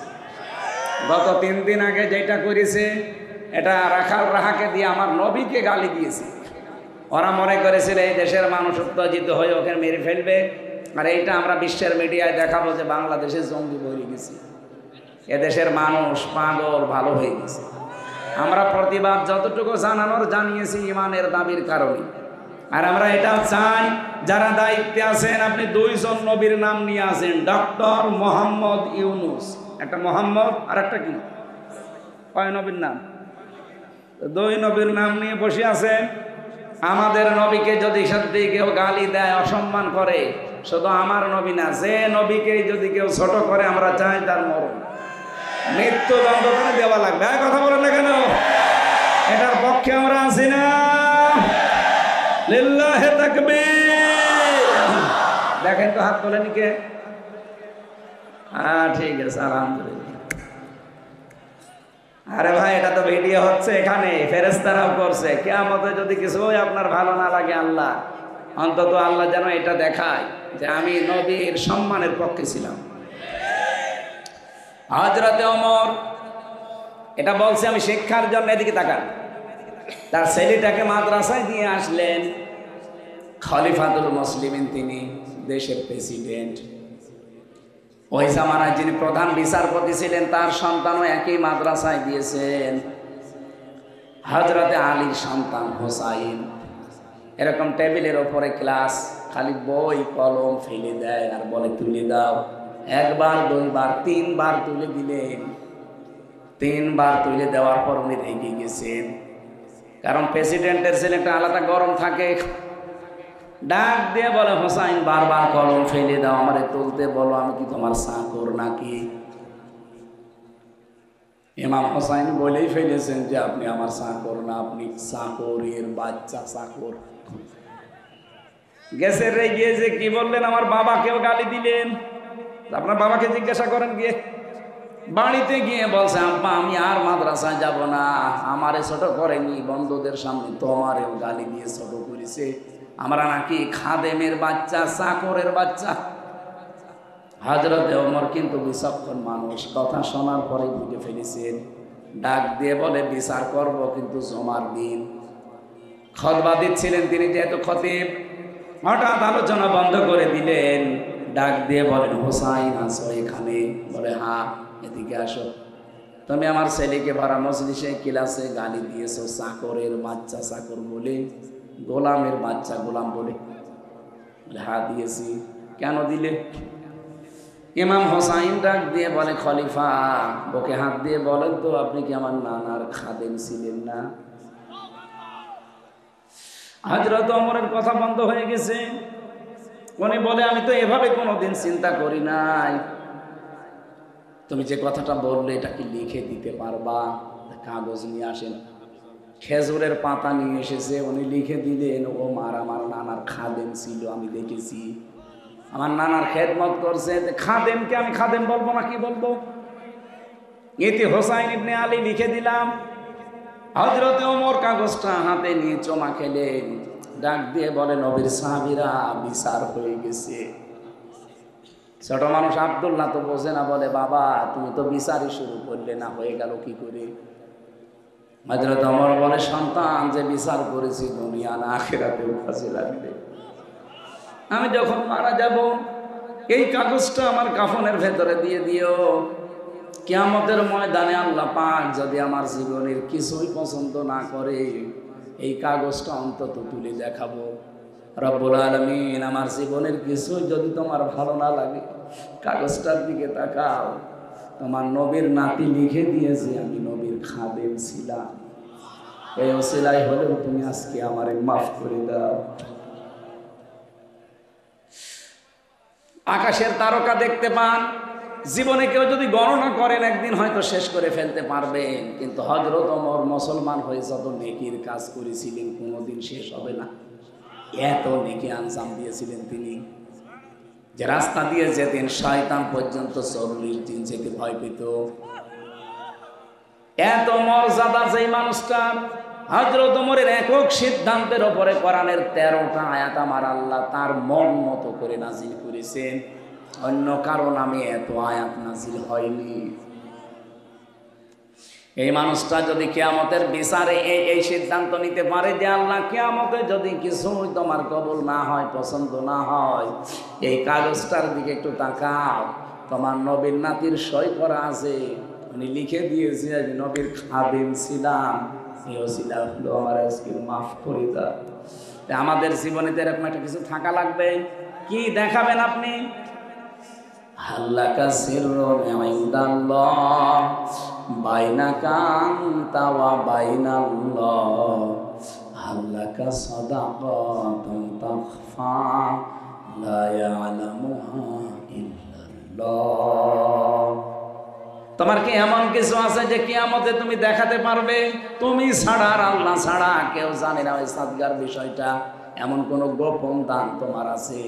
গত 3 দিন আগে যেটা করেছে এটা রাখাল রাহাকে দিয়ে আমার নবীকে গালি দিয়েছে। ওরা মনে করেছিল এই দেশের মানুষ উত্তেজিত হয়ে ওকে মেরে ফেলবে, আর এইটা আমরা বিশ্বের মিডিয়ায় দেখাবো যে বাংলাদেশে জঙ্গি বলে গেছি, এদেশের মানুষ পাগল ভালো হয়ে গেছে। আমরা প্রতিবাদ যতটুকু জানানোর জানিয়েছি ইমানের দাবির কারণে। আর আমরা এটাও চাই যারা দায়িত্বে আছেন, আপনি 2 জন নবীর নাম নিয়ে আসেন, ডক্টর মোহাম্মদ ইউনুস, একটা মোহাম্মদ আর একটা কি, কয় নবীর নাম? 2 নবীর নাম নিয়ে বসে আছেন। আমাদের নবীকে যদি সত্যি কেউ গালি দেয়, অসম্মান করে, শুধু আমার নবী না, যে নবীকে যদি কেউ ছোট করে আমরা চাই তার মরণ, মৃত্যুদণ্ড করে দেওয়া লাগবে। কথা বলেন না কেন? এটার পক্ষে আমরা আছি না? লিল্লাহে তাকবীর। দেখেন তো হাত তোলেনি কে? ঠিক আছে, আলহামদুলিল্লাহ। আরে ভাই, এটা তো ভিডিও হচ্ছে, এখানে ফেরেশতারাও করছে। কিয়ামতে যদি কিছু আপনার ভালো না লাগে, আল্লাহ অন্তত আল্লাহ যেন এটা দেখায় যে আমি নবীর সম্মানের পক্ষে ছিলাম। হযরতে ওমর এটা বলছে আমি শিক্ষার জন্য, এদিকে তাকান, তার ছেলেটাকে মাদ্রাসায় দিয়ে আসলেন। খলিফাতুল মুসলিমিন, তিনি দেশের প্রেসিডেন্ট। ওই জামানায় যিনি প্রধান বিচারপতি ছিলেন তার সন্তানও একই মাদ্রাসায় দিয়েছেন। হযরতে আলীর সন্তান হোসাইন, এরকম টেবিলের ওপরে ক্লাস, খালি বই কলম ফেলে দেয় আর বলে তুলে দাও। 1 বার 2 বার 3 বার তুলে দিলেন। 3 বার তুলে দেওয়ার পর উনি রেগে গেছেন, কারণ প্রেসিডেন্টের ছেলেটা আলাদা গরম থাকে। ডাক দিয়ে বলে, হোসাইন বারবার কলম ফেলে দাও, আমারে তুলতে বলো, আমি কি তোমার চাকর নাকি? ইমাম হোসাইন বলেই ফেলেছেন যে আপনি আমার চাকর না, আপনি চাকরের বাচ্চা, চাকর। গেছে রেগে যে কি বললেন, আমার বাবাকেও গালি দিলেন। আপনার বাবাকে জিজ্ঞাসা করেন গিয়ে। বাড়িতে গিয়ে বলছে, আব্বা আমি আর মাদ্রাসায় যাব না, আমারে ছোট করেনি, বন্ধুদের সামনে তোমারেও গালি দিয়ে ছোট করেছে, আমরা নাকি খাদেমের বাচ্চা, চাকরের বাচ্চা। হযরতে ওমর কিন্তু বিচক্ষণ মানুষ, কথা শোনার পরে বুঝে ফেলেছেন। ডাক দিয়ে বলে, বিচার করব কিন্তু জমার দিন। খুতবা দিচ্ছিলেন তিনি, যেহেতু খতিব, হঠাৎ আলোচনা বন্ধ করে দিলেন। ডাক দিয়ে বলেন, হোসাইন আছো এখানে? বলে হ্যাঁ। এদিকে আসো। তুমি আমার ছেলেকে ভরা মজলিসে ক্লাসে গালি দিয়েছো চাকরের বাচ্চা, চাকর বলে, গোলামের বাচ্চা, গোলাম বলে। হ্যাঁ দিয়েছি। কেন দিলে? ইমাম হোসাইন ডাক দিয়ে বলে, খলিফা বুকে হাত দিয়ে বলেন তো, আপনি কি আমার নানার খাদেম ছিলেন না? হযরত ওমরের কথা বন্ধ হয়ে গেছে। উনি বলে, আমি তো এভাবে কোনোদিন চিন্তা করি নাই। তুমি যে কথাটা বললে এটা কি লিখে দিতে পারবা? কাগজ নিয়ে আসেন। খেজুরের পাতা নিয়ে এসেছে, উনি লিখে দিলেন, ও মার আমার নানার খাদেম ছিল, আমি দেখেছি, আমার নানার খেদমত করছে। খাদেমকে আমি খাদেম বলবো না, কি বলবো? ইতি হোসাইন ইবনে আলী লিখে দিলাম। হযরতে ওমর কাগজটা হাতে নিয়ে চমা খেলেন। ডাক দিয়ে বলে, নবীর সাহাবীরা, বিচার হয়ে গেছে। ছোট মানুষ আব্দুল্লাহ তো বোঝে না, বলে, বাবা তুমি তো বিচারই শুরু করলে না, হয়ে গেল কি করে? হযরত ওমর বলে, সন্তান, যে বিচার করেছি দুনিয়া না আখিরাতেও কাজে লাগবে। আমি যখন মারা যাব এই কাগজটা আমার কাফনের ভেতরে দিয়ে দিও। কিয়ামতের ময়দানে আল্লাহ পাক যদি আমার জীবনের কিছুই পছন্দ না করে, এই কাগজটা অন্তত তুলে দেখাবো, রব্বুল আলামিন আমার জীবনের কিছুই যদি তোমার ভালো না লাগে, কাগজটার দিকে তাকাও, তোমার নবীর নাতি লিখে দিয়েছে আমি নবীর খাদেম ছিলাম, এই ওসিলাই হলেও তুমি আজকে আমারে মাফ করে দাও। আকাশের তারকা দেখতে পান, জীবনে কেউ যদি গণনা করেন একদিন হয়তো শেষ করে ফেলতে পারবেন, কিন্তু হযরত ওমর মুসলমান হয়ে যত নেকির কাজ করেছিলেন কোনোদিন শেষ হবে না। এত নেকি আঞ্জাম দিয়েছিলেন তিনি যে রাস্তা দিয়ে যেতেন শয়তান পর্যন্ত 40 দিন যেতে ভয় পেত। এত মর্যাদা যেই মানুষটার, হযরত ওমরের একক সিদ্ধান্তের উপরে কোরআনের 13টা আয়াত আমার আল্লাহ তার মন মতো করে নাজিল করেছেন। অন্য কারো নামে এত আয়াত নাজিল হয়নি। এই মানুষটা যদি কিয়ামতের বিচারে এই সিদ্ধান্ত নিতে পারে যে আল্লাহ কিয়ামতে যদি কিছুই তোমার কবুল না হয়, পছন্দ না হয়, এই কাগজটার দিকে একটু তাকাও, তোমার নবীর নাতির সই করা আছে, উনি লিখে দিয়েছে আমি নবীর খাদিম ছিলাম, আমার আজকে মাফ করে দাও। আমাদের জীবনে তো এরকম একটা কিছু থাকা লাগবে। কি দেখাবেন আপনি? হাল্লাকা সিররুন ইনদাল্লাহ বাইনাকা আনতা ওয়া বাইনাল্লাহ, হাল্লাকা সাদাকাতুন তাখফা লা ইয়ালামুহা ইল্লাল্লাহ। তোমার কি এমন কিছু আছে যে কিয়ামতে তুমি দেখাতে পারবে? তুমি ছাড়া আর আল্লাহ ছাড়া কেউ জানে না ওই সাদগার বিষয়টা। এমন কোন গোপন দান তোমার আছে?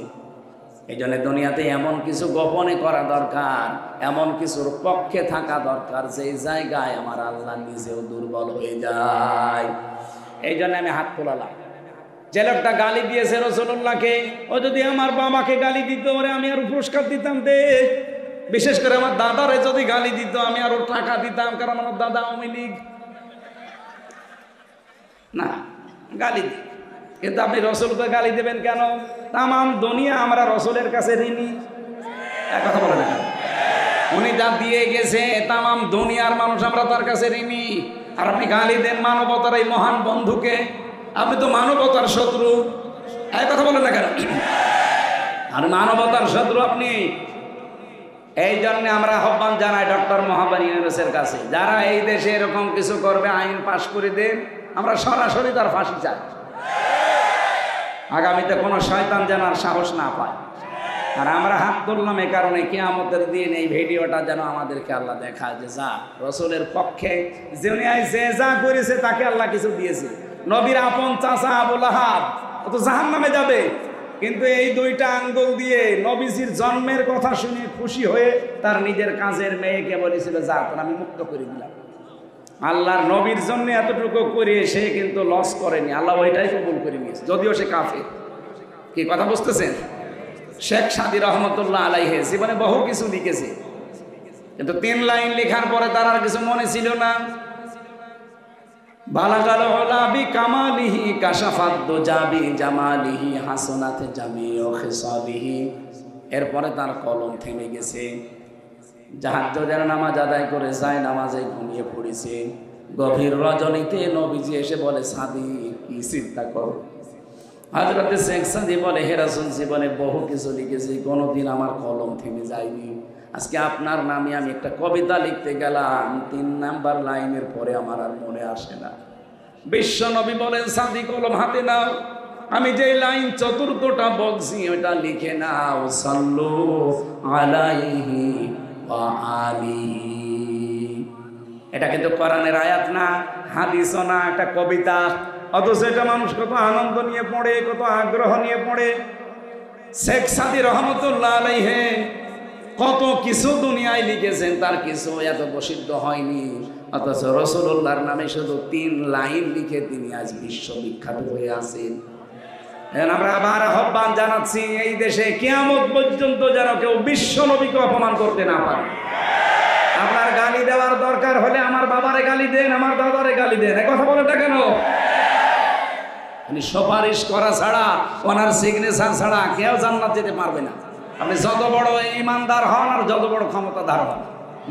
এই জন্য দুনিয়াতে এমন কিছু গোপনে করা দরকার, এমন কিছুর পক্ষে থাকা দরকার যেই জায়গায় আমার আল্লাহ নিজেও দুর্বল হয়ে যায়। এই জন্য আমি হাত তোলালাম। যে লোকটা গালি দিয়েছে রাসূলুল্লাহকে, ও যদি আমার বাবাকে গালি দিত ওরে আমি আরো পুরস্কার দিতাম দে। বিশেষ করে আমার দাদারে যদি গালি দিত আমি আরো টাকা দিতাম, কারণ আমার দাদা আওয়ামী লীগ। না, গালি দিই, কিন্তু আপনি রসুলকে গালি দেবেন কেন? তামাম দুনিয়া আমরা রসুলের কাছে ঋণী। এক কথা বলে না, উনি যা দিয়ে গেছে তামাম দুনিয়ার মানুষ আমরা তার কাছে ঋণী। আর আপনি গালি দেন মানবতার এই মহান বন্ধুকে, আপনি তো মানবতার শত্রু। এক কথা বলেন না কেন? আর মানবতার শত্রু আপনি। এই জন্য আমরা আহ্বান জানাই ডক্টর মোহাম্মদ ইউনূসের কাছে, যারা এই দেশে এরকম কিছু করবে আইন পাশ করে দেন, আমরা সরাসরি তার ফাঁসি চাই। আগামীতে কোনো শয়তান যেন আর সাহস না পায়। আর আমরা হাত তুললাম এই কারণে, কিয়ামতের দিন এই ভিডিওটা যেন আমাদেরকে আল্লাহ দেখায় যে যা রসুলের পক্ষে যিনি যে যা করেছে তাকে আল্লাহ কিছু দিয়েছে। নবীর আপন চাচা আবু লাহাব ও তো জাহান্নামে যাবে, কিন্তু এই দুইটা আঙ্গুল দিয়ে নবীজির জন্মের কথা শুনে খুশি হয়ে তার নিজের কাজের মেয়েকে বলেছিল যা তোর আমি মুক্ত করে দিলাম। আল্লাহর নবীর জন্য এতটুকু করে সে কিন্তু লস করেনি, আল্লাহ ওইটাই কবুল করে নিয়েছে, যদিও সে কাফের। কি কথা বুঝতেছেন? শেখ সাদী রহমতুল্লাহ আলাইহি জীবনে বহু কিছু লিখেছে, কিন্তু 3 লাইন লেখার পরে তার আর কিছু মনে ছিল না। বালাগাল উলাবি কামালিহি কাশাফাত দুজাবি জামালিহি হাসানাত জামিউ খিসালিহি। এরপরে তার কলম থেমে গেছে। তাহাজ্জুদের নামাজ আদায় করে যায় নামাজে ঘুমিয়ে পড়েছে। গভীর রজনীতে নবীজি এসে বলে সাদী কি চিন্তা করো? হযরত শেখ সাদী বলে হে রাসূল, জীবনে বহু কিছু লিখেছি, কোনোদিন আমার কলম থেমে যায়নি। আজকে আপনার নামে আমি একটা কবিতা লিখতে গেলাম, 3 নাম্বার লাইনের পরে আমার আর মনে আসে না। বিশ্ব নবী বলেন সাদী কলম হাতে নাও, আমি যে লাইন 4টা বলছি ওটা লিখে নাও। সাল্লু আলাইহি ওয়া আলিহি। এটা কিন্তু কোরআনের আয়াত না, হাদিসও না, একটা কবিতা। অথচ এটা মানুষ কত আনন্দ নিয়ে পড়ে, কত আগ্রহ নিয়ে পড়ে। শেখ সাদী রহমতুল্লাহ আলাইহি কত কিছু দুনিয়ায় লিখেছেন, তার কিছু এত প্রসিদ্ধ হয়নি। অথচ রাসূলুল্লাহর নামে শুধু 3 লাইন লিখে তিনি আজ বিশ্ববিখ্যাত হয়ে আছেন। আমরা আবার আহ্বান জানাচ্ছি, এই দেশে কিয়ামত পর্যন্ত যেন কেউ বিশ্ব নবীকে অপমান করতে না পারে। আপনার গালি দেওয়ার দরকার হলে আমার বাবারে গালি দেন, আমার দাদারে গালি দেন, এ কথা বলেন না কেন? উনি সুপারিশ করা ছাড়া, ওনার সিগনেচার ছাড়া কেউ জান্নাত যেতে পারবে না। আপনি যত বড় ইমানদার হন আর যত বড় ক্ষমতাধার হন,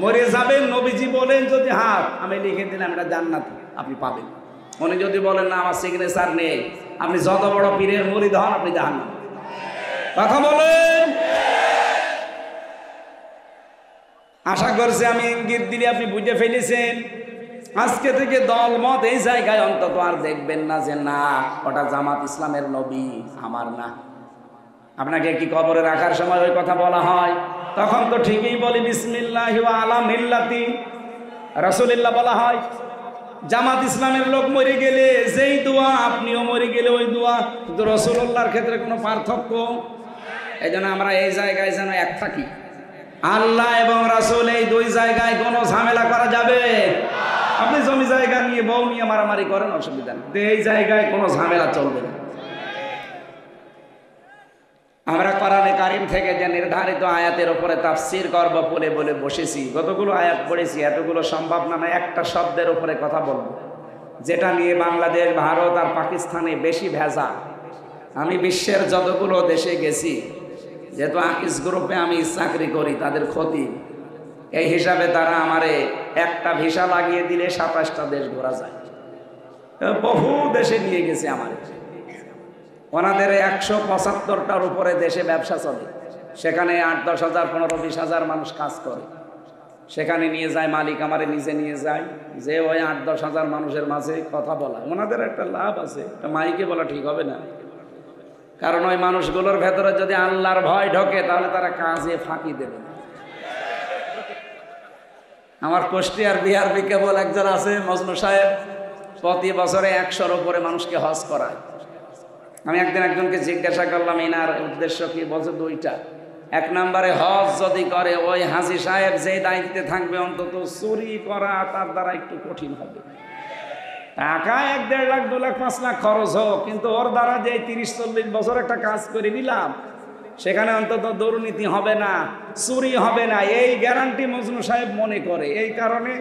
মরে যাবেন নবীজি বলেন যদি হাত আমি লিখে দিলাম এটা জান্নাত আপনি পাবেন। উনি যদি বলেন না আমার সিগনেচার নেই, আপনি যত বড় পীরের মুরিদ হন আপনি জাহান্নামে। কথা বলেন। আশা করছি আমি ইঙ্গিত দিলে আপনি বুঝে ফেলেছেন। আজকে থেকে দল মত এই জায়গায় অন্তত আর দেখবেন না যে না ওটা জামাত ইসলামের নবী, আমার না। আপনাকে কি কবরে রাখার সময় ওই কথা বলা হয়? তখন তো ঠিকই বলি বিসমিল্লাহি ওয়া আলা মিল্লাতি রাসূলিল্লাহ বলা হয়। জামাত ইসলামের লোক মরে গেলে যেই দোয়া, আপনিও মরে গেলে ওই দোয়া, কিন্তু রাসূলুল্লাহর ক্ষেত্রে কোনো পার্থক্য। এই জন্য আমরা এই জায়গায় যেন এক থাকি। আল্লাহ এবং রাসূল এই 2 জায়গায় কোনো ঝামেলা করা যাবে? আপনি নিয়ে বউ নিয়ে মারামারি করেন, অসুবিধা নেই, এই জায়গায় কোনো ঝামেলা চলবে না। আমরা কোরআনে কারীম থেকে যে নির্ধারিত আয়াতের উপরে তাফসীর করব বলে বলে বসেছি, কতগুলো আয়াত পড়েছি, এতগুলো সম্ভব না। একটা শব্দের উপরে কথা বলবো, যেটা নিয়ে বাংলাদেশ, ভারত আর পাকিস্তানে বেশি ভেজা। আমি বিশ্বের যতগুলো দেশে গেছি, যেহেতু আকিস গ্রুপে আমি চাকরি করি, তাদের ক্ষতি এই হিসাবে তারা আমারে একটা ভিসা লাগিয়ে দিলে 27টা দেশ ঘোরা যায়। বহু দেশে নিয়ে গেছে আমার। ওনাদের 175টার উপরে দেশে ব্যবসা চলে, সেখানে 8-10 হাজার 15-20 হাজার মানুষ কাজ করে। সেখানে নিয়ে যায় মালিক, আমারে নিজে নিয়ে যায়, যে ওই 8-10 হাজার মানুষের মাঝে কথা বলা। ওনাদের একটা লাভ আছে, একটা মাইকে বলা ঠিক হবে না, কারণ ওই মানুষগুলোর ভেতরে যদি আল্লাহর ভয় ঢোকে তাহলে তারা কাজে ফাঁকি দেবে। আমার কুষ্টিয়ার বিহারবি কেবল একজন আছে, মজনু সাহেব, প্রতি বছরে 100-র উপরে মানুষকে হজ করায়। আমি একদিন একজনকে জিজ্ঞাসা করলাম এনার উদ্দেশ্য কি, বলছে 2টা। 1 নম্বরে হজ যদি করে ওই হাজী সাহেব যে দায়িত্বে থাকবে, অন্তত চুরি করা তার দ্বারা একটু কঠিন হবে। টাকা 1-1.5 লাখ 2 লাখ 5 লাখ খরচ হোক, কিন্তু ওর দ্বারা যে 30-40 বছর একটা কাজ করে নিলাম, সেখানে অন্তত দুর্নীতি হবে না, চুরি হবে না, এই গ্যারান্টি মজনু সাহেব মনে করে। এই কারণে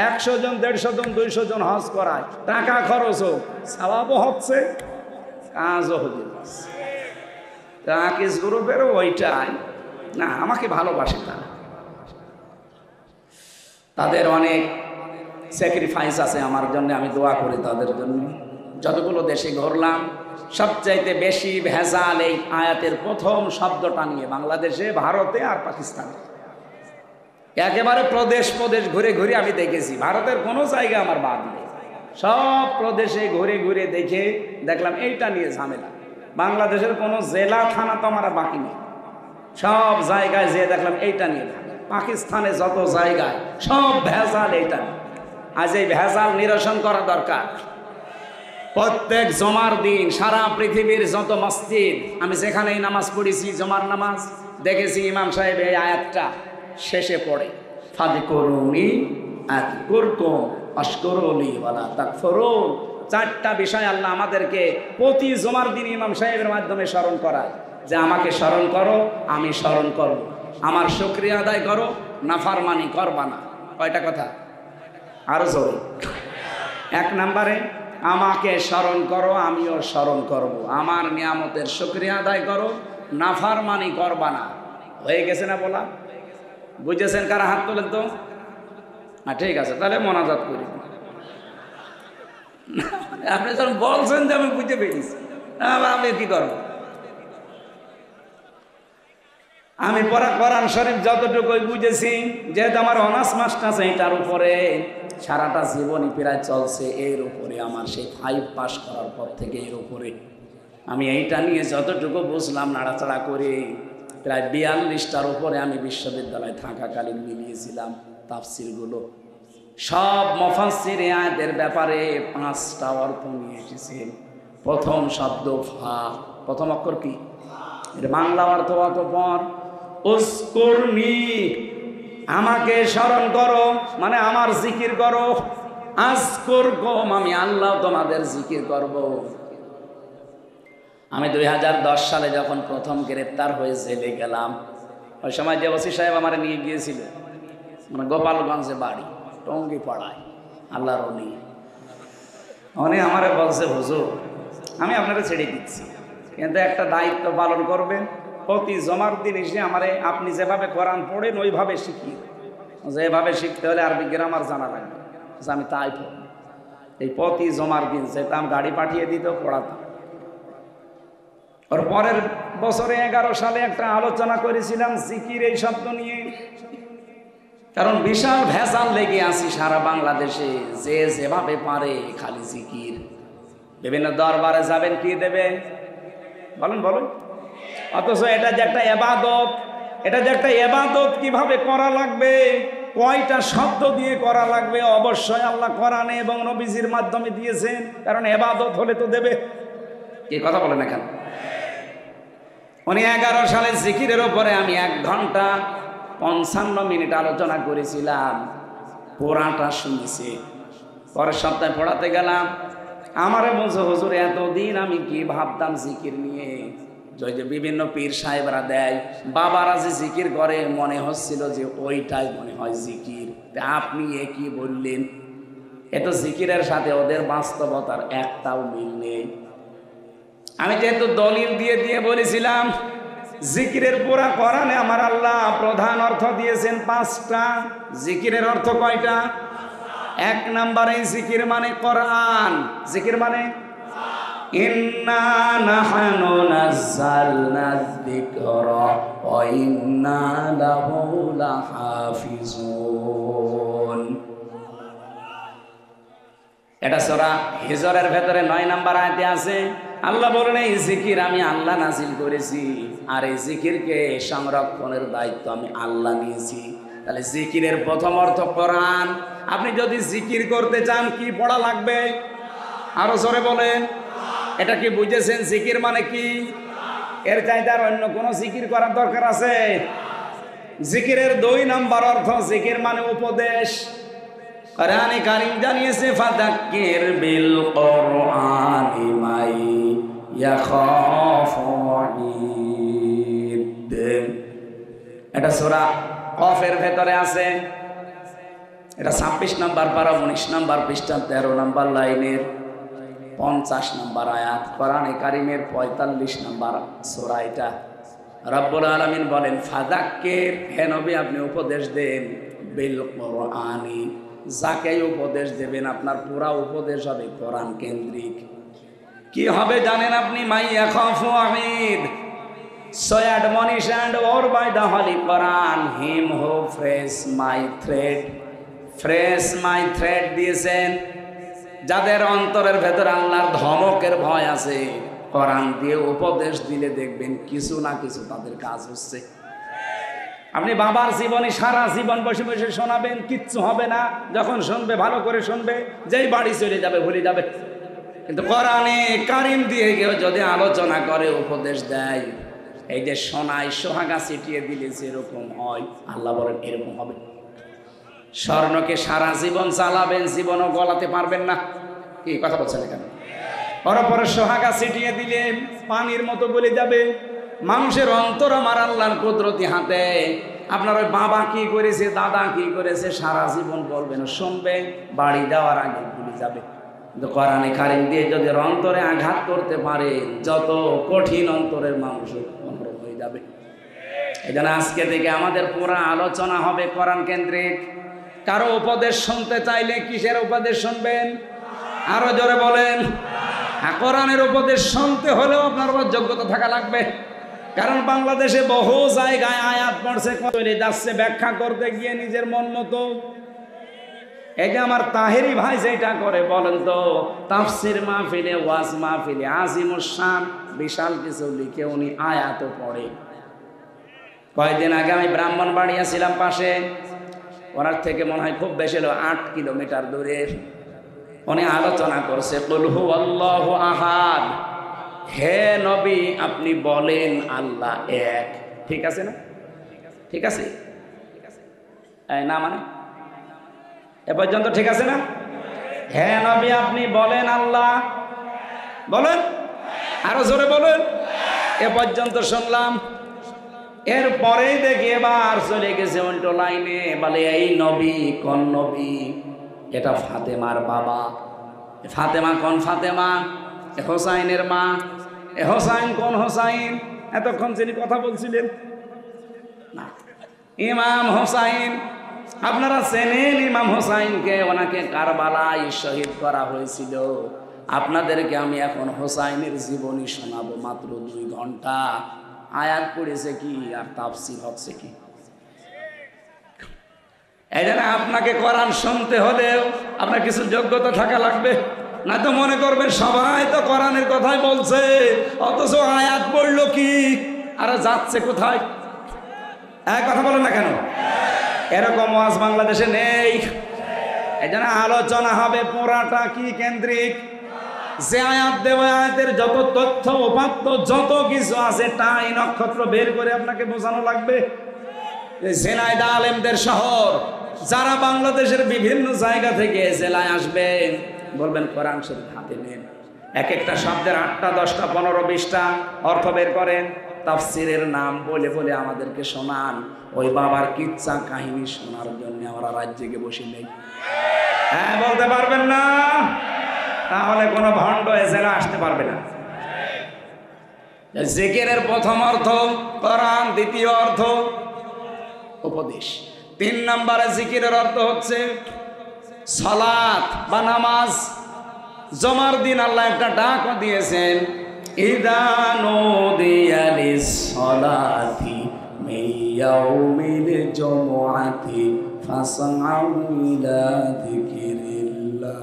100 জন 150 জন 200 জন হজ করায়, টাকা খরচ হোক, সওয়াবও হচ্ছে, কাজও হয়ে যাচ্ছে। তা আকিস গ্রুপেরও ওইটাই না, আমাকে ভালোবাসে তারা, তাদের অনেক স্যাক্রিফাইস আছে আমার জন্য, আমি দোয়া করি তাদের জন্য। যতগুলো দেশে ঘুরলাম, সবচাইতে বেশি ভেজাল এই আয়াতের প্রথম শব্দটা নিয়ে, বাংলাদেশে, ভারতে আর পাকিস্তানে। একেবারে প্রদেশ প্রদেশ ঘুরে ঘুরে আমি দেখেছি, ভারতের কোনো জায়গা আমার বাদ নেই, সব প্রদেশে ঘুরে ঘুরে দেখে দেখলাম এইটা নিয়ে ঝামেলা। বাংলাদেশের কোনো জেলা থানা তো আমার বাকি নেই, সব জায়গায় যেয়ে দেখলাম এইটা নিয়ে ঝামেলা। পাকিস্তানে যত জায়গায় সব ভেজাল এইটা নিয়ে। আজ এই ভেজাল নিরসন করা দরকার। প্রত্যেক জমার দিন সারা পৃথিবীর যত মসজিদ, আমি যেখানেই নামাজ পড়েছি, জমার নামাজ, দেখেছি ইমাম সাহেব এই আয়াতটা শেষে পড়ে, ফাযকুরুনি আযকুরকুম ওয়াশকুরুলি ওয়ালা তাকফুরুন। 4টা বিষয় আল্লাহ আমাদেরকে প্রতি জমার দিন ইমাম সাহেবের মাধ্যমে স্মরণ করায়, যে আমাকে স্মরণ করো, আমি স্মরণ করব, আমার শুকরিয়া আদায় করো, নাফরমানি করবা না। কয়টা কথা? আরো জোরে। 1 নম্বরে আমাকে স্মরণ করো, আমিও স্মরণ করব, আমার নিয়ামতের শুকরিয়া আদায় করো, নাফরমানি করবা না। হয়ে গেছে না বলা? বুঝেছেন? কারা হাত তোলেন তো? ঠিক আছে, তাহলে মোনাজাত করি। আপনি যখন বলছেন যে আমি বুঝে পেয়েছি, আমি কি করব? আমি কোরআন শরীফ যতটুকুই বুঝেছি, যেহেতু আমার অনার্স মাস্টার্স এইটার উপরে সারাটা জীবনই প্রায় চলছে, এর উপরে আমার সেই 5 পাস করার পর থেকে এর উপরে আমি এইটা নিয়ে যতটুকু বুঝলাম, নাড়াচাড়া করে প্রায় 42টার উপরে আমি বিশ্ববিদ্যালয়ে থাকাকালীন মিলিয়েছিলাম তাফসিরগুলো। সব মুফাসসির আয়াতের ব্যাপারে 5টা অর্থ নিয়ে এসেছেন। প্রথম শব্দ ফা, প্রথম অক্ষর কি? এর বাংলা অর্থ অতঃপর। উযকুরনি, আমাকে স্মরণ করো, মানে আমার জিকির করো। আযকুরকুম, আমি আল্লাহ তোমাদের জিকির করব। আমি 2010 সালে যখন প্রথম গ্রেপ্তার হয়ে জেলে গেলাম, ওই সময় যে ওসি সাহেব আমার নিয়ে গিয়েছিল, মানে গোপালগঞ্জে বাড়ি, টঙ্গি পাড়ায়, আল্লাহর ওলি, উনি আমারে বলছে, হুজুর আমি আপনারা ছেড়ে দিচ্ছি, কিন্তু একটা দায়িত্ব পালন করবেন, প্রতি জমার দিন এসে আমারে আপনি যেভাবে কোরআন পড়েন ওইভাবে শিখিয়ে, যেভাবে শিখতে হলে আরবি গ্রামার জানা লাগবে। আমি তাই পড়ব। এই প্রতি জমার দিন যেতাম, গাড়ি পাঠিয়ে দিত, পড়াতাম। ওর পরের বছরে 11 সালে একটা আলোচনা করেছিলাম জিকির এই শব্দ নিয়ে, কারণ বিশাল ভেজাল লেগে আছি সারা বাংলাদেশে, যে যেভাবে পারে খালি জিকির। বিভিন্ন দরবারে যাবেন, কি দেবে বলেন বলেন, অথচ এটা যে একটা ইবাদত, এটা যে একটা ইবাদত কিভাবে করা লাগবে, কয়টা শব্দ দিয়ে করা লাগবে, অবশ্যই আল্লাহ কোরআনে এবং নবীজির মাধ্যমে দিয়েছেন, কারণ ইবাদত হলে তো দেবে। কি কথা বলেন এখন? উনি 11 সালে জিকিরের উপরে আমি 1 ঘন্টা 55 মিনিট আলোচনা করেছিলাম, পুরাটা শুনেছি। পরের সপ্তাহে পড়াতে গেলাম, আমারে বলছে হুজুর এতদিন আমি কি ভাবতাম জিকির নিয়ে, যে বিভিন্ন পীর সাহেবরা দেয়, বাবারা যে জিকির করে মনে হচ্ছিল যে ওইটাই মনে হয় জিকির। আপনি এ কি বললেন? এত জিকিরের সাথে ওদের বাস্তবতার একটাও মিল নেই। আমি যেহেতু দলিল দিয়ে দিয়ে বলেছিলাম, জিকিরের পুরা কোরআনে আমার আল্লাহ প্রধান অর্থ দিয়েছেন 5টা। জিকিরের অর্থ কয়টা? 1 নম্বরে জিকির মানে কোরআন। জিকির মানে ইন্না নাহনু নাযালনা যিকরা ওয়া ইন্না লাহু লাহাফিজুন। এটা সূরা হিজরের ভেতরে 9 নম্বর আয়াতে আছে। আল্লাহ বলেন এই জিকির আমি আল্লাহ নাজিল করেছি, আর এই জিকিরকে সংরক্ষণের দায়িত্ব আমি আল্লাহ নিয়েছি। তাহলে জিকিরের প্রথম অর্থ কোরআন। আপনি যদি জিকির করতে চান কি পড়া লাগবে? আরো জোরে বলেন। এটা কি বুঝেছেন? জিকির মানে কি? এর চাইতে আর অন্য কোনো জিকির করার দরকার আছে? জিকিরের 2 নম্বর অর্থ, জিকির মানে উপদেশ। কোরআনে কারীম জানিয়েছে ফাযাক্কির বিল কোরআনি মাই ইয়াখাফু ওয়াঈদ। এটা সূরা কফের ভেতরে আছে। এটা 26 নম্বর পারা 19 নম্বর পৃষ্ঠা 13 নম্বর লাইনের 50 নম্বর আয়াত, কোরআনে কারীমের 45 নম্বর সূরা। এটা রব্বুল আলামিন বলেন ফাযাক্কির, হে নবী আপনি উপদেশ দেন, বিল কোরআনি, যাকে উপদেশ দেবেন আপনার পুরা উপদেশ হবে কোরআন কেন্দ্রিক। কি হবে জানেন আপনি? মাই ইয়াখাফু ওয়াঈদ, so admonish and or by the holy Quran him who phrase my thread দিয়েছেন যাদের অন্তরের ভেতর আল্লাহর ধমকের ভয় আছে, কোরআন দিয়ে উপদেশ দিলে দেখবেন কিছু না কিছু তাদের কাজ হচ্ছে। আপনি বাবার জীবনে সারা জীবন বসে বসে শোনাবেন, কিচ্ছু হবে না। যখন শুনবে ভালো করে শুনবে, যেই বাড়ি চলে যাবে ভুলে যাবে। কিন্তু কোরআনে কারীম দিয়ে কেউ যদি আলোচনা করে, উপদেশ দেয়, এই যে সোনায় সোহাগা ছিটিয়ে দিলে যেরকম হয়, আল্লাহ বলেন এরকম হবে। স্বর্ণকে সারা জীবন চালাবেন, জীবনও গলাতে পারবেন না। কি কথা বলছেন এখানে? পরপর সোহাগা ছিটিয়ে দিলে পানির মতো বলে যাবে। মানুষের অন্তর আমার আল্লাহর কুদরতি হাতে। আপনার ওই বাবা কি করেছে, দাদা কি করেছে, সারা জীবন বলবেন, শুনবে, বাড়ি যাওয়ার আগে ভুলে যাবে। কিন্তু কোরআনে কারীম দিয়ে যদি অন্তরে আঘাত করতে পারে, যত কঠিন অন্তরের মানুষের নরম হয়ে যাবে। এই জন্য আজকে থেকে আমাদের পুরা আলোচনা হবে কোরআন কেন্দ্রিক। কারো উপদেশ শুনতে চাইলে কিসের উপদেশ শুনবেন? আরো জোরে বলেন। কোরআনের উপদেশ শুনতে হলেও আপনার যোগ্যতা থাকা লাগবে। কারণ বাংলাদেশে বহু জায়গায় আয়াত পড়ছে, চলে যাচ্ছে ব্যাখ্যা করতে গিয়ে নিজের মন মতো। এই যে আমার তাহেরি ভাই যেটা করে বলেন তো, তাফসির মাহফিলে, ওয়াজ মাহফিলে আজিমুস শান বিশাল কিছু লিখে উনি আয়াতও পড়ে। কয়েকদিন আগে আমি ব্রাহ্মণবাড়িয়া ছিলাম পাশে, ওনার থেকে মনে হয় খুব বেশি হলো 8 কিলোমিটার দূরে। উনি আলোচনা করছে কুল হুয়াল্লাহু আহাদ, হে নবী আপনি বলেন আল্লাহ এক। ঠিক আছে না? ঠিক আছে না? মানে এ পর্যন্ত ঠিক আছে না? হে নবী আপনি বলেন আল্লাহ, বলেন, আরো জোরে বলেন। এ পর্যন্ত শুনলাম। এরপরেই দেখি এবার চলে গেছে উল্টো লাইনে, বলে এই নবী কোন নবী? এটা ফাতেমার বাবা। ফাতেমা কোন ফাতেমা? হোসাইনের মা। হোসাইন কোন হোসাইন? এতক্ষণ যিনি কথা বলছিলেন না, ইমাম হোসাইন। আপনারা চেনেন ইমাম হোসাইনকে, ওনাকে কারবালায় শহীদ করা হয়েছিল। আপনাদেরকে আমি এখন হোসাইনের জীবনী শোনাবো, মাত্র 2 ঘন্টা। আয়াত পড়েছে কি আর তাফসীর হচ্ছে কি? এই জন্য আপনাকে কোরআন শুনতে হলেও আপনার কিছু যোগ্যতা থাকা লাগবে। না তো মনে করবেন সবাই তো কোরআনের কথাই বলছে, অথচ আয়াত পড়লো কি আর যাচ্ছে কোথায়? এক কথা বলেন না কেন? এরকম ওয়াজ বাংলাদেশে নেই। এই জন্য আলোচনা হবে পুরাটা কি কেন্দ্রিক। যে আয়াত দেওয়া আয়াতের যত তথ্য উপাত্ত যত কিছু আছে টাই নক্ষত্র বের করে আপনাকে বোঝানো লাগবে। ঝিনাইদহ আলেমদের শহর, যারা বাংলাদেশের বিভিন্ন জায়গা থেকে জেলায় আসবেন, বলবেন কোরআন শরীফ হাতে নেন, এক একটা শব্দের 8টা 10টা 15 20টা অর্থ বের করেন, তাফসিরের নাম বলে বলে আমাদেরকে শোনান। ওই বাবার কিচ্ছা কাহিনী শোনার জন্য আমরা রাজ্যে বসে নেই। হ্যাঁ, বলতে পারবেন না? তাহলে কোনো ভণ্ড এ জেলা আসতে পারবে না। জিকিরের প্রথম অর্থ কোরআন, দ্বিতীয় অর্থ উপদেশ, 3 নম্বরে জিকিরের অর্থ হচ্ছে সালাত বা নামাজ। জমার দিন আল্লাহ একটা ডাকও দিয়েছেন, ইযা নুদিয়া লিস-সালাতি মিন ইয়াউমিল জুমআতি ফাসআউ ইলা যিকিরিল্লাহ।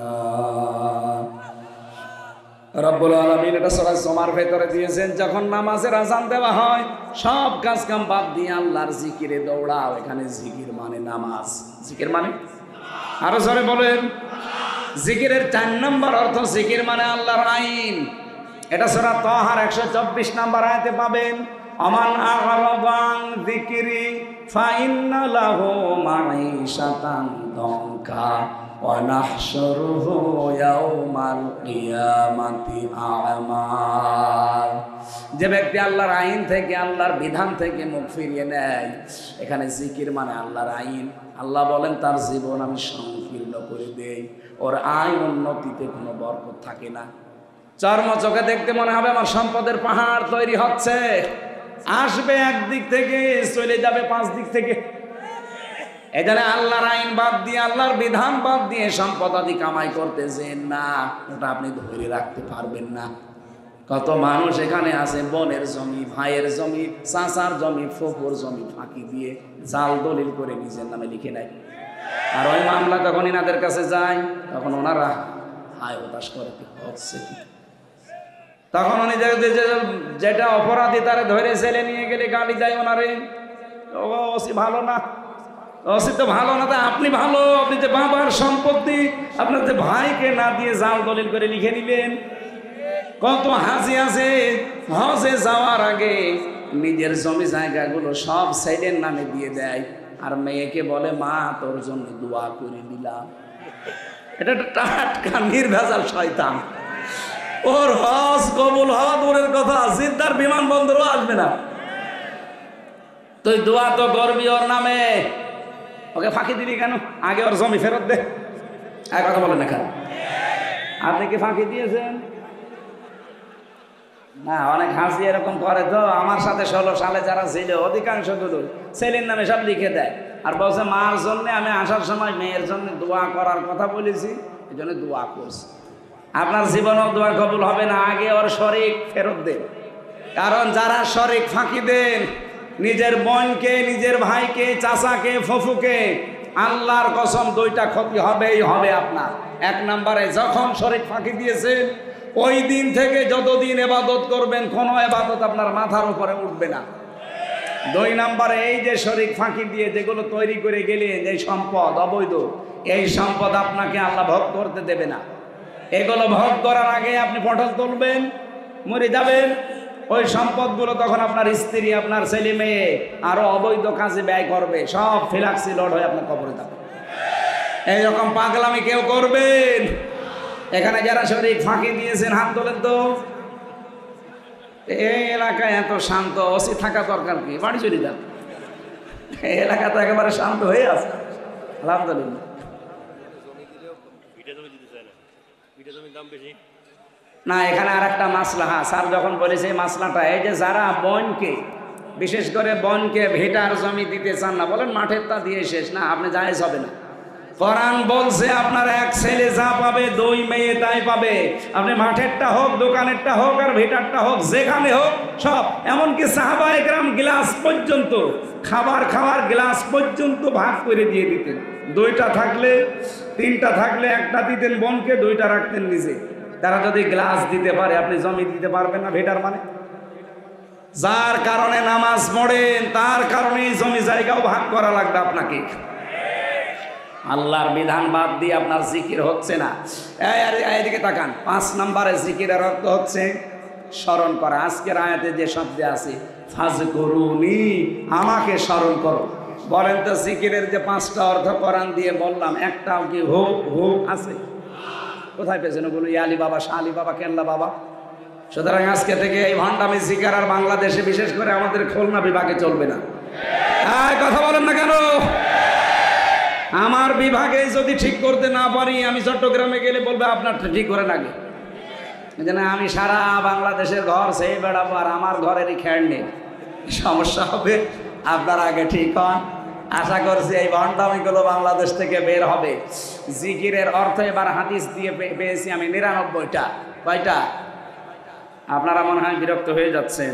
রব্বুল আলামিন এটা সূরা জুমার ভেতরে দিয়েছেন, যখন নামাজের আযান দেওয়া হয় সব কাজ কাম বাদ দিয়ে আল্লাহর জিকিরে দৌড়াও। এখানে জিকির মানে নামাজ, জিকির মানে আরো জোরে বলেন। জিকিরের 4 নম্বর অর্থ জিকির মানে আল্লাহর আইন। এটা সূরা তাহার 124 নম্বর আয়াতে পাবেন, আমান আ'রাদান যিকরি ফাইন্না লাহু মাঈশাতান দনকা ওয়া নাহশুরুহু ইয়াওমাল কিয়ামাতি আ'মা। যে ব্যক্তি আল্লাহর আইন থেকে, আল্লাহর বিধান থেকে মুখ ফিরিয়ে নেয়, এখানে জিকির মানে আল্লাহর আইন। আল্লাহ বলেন তার জীবন আমি সংকীর্ণ করে দেই, ওর আয় উন্নতিতে কোনো বরকত থাকে না। চর্ম চোখে দেখতে মনে হবে আমার সম্পদের পাহাড় তৈরি হচ্ছে, আসবে একদিক থেকে চলে যাবে 5 দিক থেকে। এখানে আল্লাহর আইন বাদ দিয়ে, আল্লাহর বিধান বাদ দিয়ে সম্পদ আদি কামাই করতেছেন না, ওটা আপনি ধরে রাখতে পারবেন না। কত মানুষ এখানে আছে বোনের জমি, ভাইয়ের জমি, চাচার জমি, ফুফুর জমি ফাঁকি দিয়ে জাল দলিল করে নিজের নামে লিখে নেয়। আর ওই মামলা যখন ইনাদের কাছে যায় তখন ওনারা হায় হতাশ করে হচ্ছে, তখন উনি যেটা অপরাধী তারা ধরে ছেলে নিয়ে গেলে গালি যায় ওনারে, ওসি ভালো না, ওসি তো ভালো না, তা আপনি ভালো, আপনি যে বাবার সম্পত্তি আপনার যে ভাইকে না দিয়ে জাল দলিল করে লিখে নিলেন। কত হাজি আছে হজে যাওয়ার আগে নিজের জমি জায়গাগুলো সব ছেলের নামে দিয়ে দেয়, আর মেয়েকে বলে মা তোর জন্য দোয়া করে দিলাম। এটা টাটকা নির্ভেজাল শয়তান। ওর হজ কবুল হওয়া দূরের কথা, জিদ্দার বিমানবন্দরও আসবে না। তুই দোয়া তো করবি ওর নামে, ওকে ফাঁকি দিলি কেন? আগে ওর জমি ফেরত দে। এক কথা বলেন এখানে, আপনি কি ফাঁকি দিয়েছেন? না, অনেক হাসি এরকম করে তো। আমার সাথে 16 সালে যারা ছিল অধিকাংশ গুলো ছেলের নামে সব লিখে দেয়, আর বলছে মার জন্য আমি আসার সময় মেয়ের জন্য দোয়া করার কথা বলেছি, এই জন্য দোয়া করছি। আপনার জীবনেও দোয়া কবুল হবে না, আগে ওর শরিক ফেরত দেন। কারণ যারা শরিক ফাঁকি দেন, নিজের বোনকে, নিজের ভাইকে, চাচাকে, ফুফুকে, আল্লাহর কসম 2টা ক্ষতি হবেই হবে আপনার। 1 নম্বরে যখন শরিক ফাঁকি দিয়েছেন ওই দিন থেকে যতদিন ইবাদত করবেন কোনো ইবাদত আপনার মাথার উপরে উঠবে না। 2 নম্বরে এই যে শরিক ফাঁকি দিয়ে যেগুলো তৈরি করে গেলেন, এই সম্পদ অবৈধ, এই সম্পদ আপনাকে আল্লাহ ভোগ করতে দেবে না। এগুলো ভোগ করার আগে আপনি পটল তুলবেন, মরে যাবেন। ওই সম্পদগুলো তখন আপনার স্ত্রী, আপনার ছেলে মেয়ে আরো অবৈধ কাজে ব্যয় করবে, সব ফিলাক্সি লোড হয়ে আপনার কবরে যাবে। এইরকম পাগলামি কেউ করবেন? এখানে যারা শরীর ফাঁকি দিয়েছেন হাত তোলেন তো। এই এলাকায় এত শান্ত, ওসি থাকা দরকার কি? বাড়ি চলে যান, এই এলাকা তো একেবারে শান্ত হয়ে আছে আলহামদুলিল্লাহ। না, এখানে আর একটা মাসলা, স্যার যখন বলেছে মাসলাটা, এই যে যারা বনকে, বিশেষ করে বনকে ভিটার জমি দিতে চান না, বলেন মাঠের তা দিয়ে শেষ না, আপনি জায়েজ হবে না। কোরআন বলছে আপনার 1 ছেলে যা পাবে 2 মেয়ে তাই পাবে। আপনি মাঠেরটা হোক, দোকানেরটা হোক, আর ভিটারটা হোক, যেখানে হোক সব, এমনকি সাহাবা একরাম গ্লাস পর্যন্ত, খাবার খাওয়ার গ্লাস পর্যন্ত ভাগ করে দিয়ে দিতেন। 2টা থাকলে, 3টা থাকলে 1টা দিতেন বোনকে, 2টা রাখতেন নিজে। তারা যদি গ্লাস দিতে পারে, আপনি জমি দিতে পারবেন না? ভিটার মানে যার কারণে নামাজ পড়েন তার কারণেই জমি জায়গাও ভাগ করা লাগবে আপনাকে। আল্লাহর বিধান বাদ দিয়ে আপনার জিকির হচ্ছে না। এদিকে তাকান, 5 নম্বরে জিকিরের অর্থ হচ্ছে স্মরণ করা। আজকের আয়াতে যে শব্দ আছে ফাজকুরুনি, আমাকে স্মরণ করো। বলেন তো জিকিরের যে 5টা অর্থ কোরআন দিয়ে বললাম, একটাও কি হু হু আছে? কোথায় পেয়েছেন ওগুলো? আলী বাবা, শাহ আলী বাবা, কেল্লা বাবা। সুতরাং আজকে থেকে এই ভণ্ডামি জিকির আর বাংলাদেশে, বিশেষ করে আমাদের খুলনা বিভাগে চলবে না। কথা বলেন না কেন? আমার বিভাগে যদি ঠিক করতে না পারি, আমি চট্টগ্রামে গেলে বলবে আপনার ঠিক করে নাকি। যেন আমি সারা বাংলাদেশের ঘর সেই বেড়াবো আর আমার ঘরেরই খেয়াল নেই, সমস্যা হবে। আপনার আগে ঠিক হন। আশা করছি এই ভণ্ডামিগুলো বাংলাদেশ থেকে বের হবে। জিকিরের অর্থ এবার হাদিস দিয়ে পেয়েছি আমি 99টা। কয়টা? আপনারা মনে হয় বিরক্ত হয়ে যাচ্ছেন।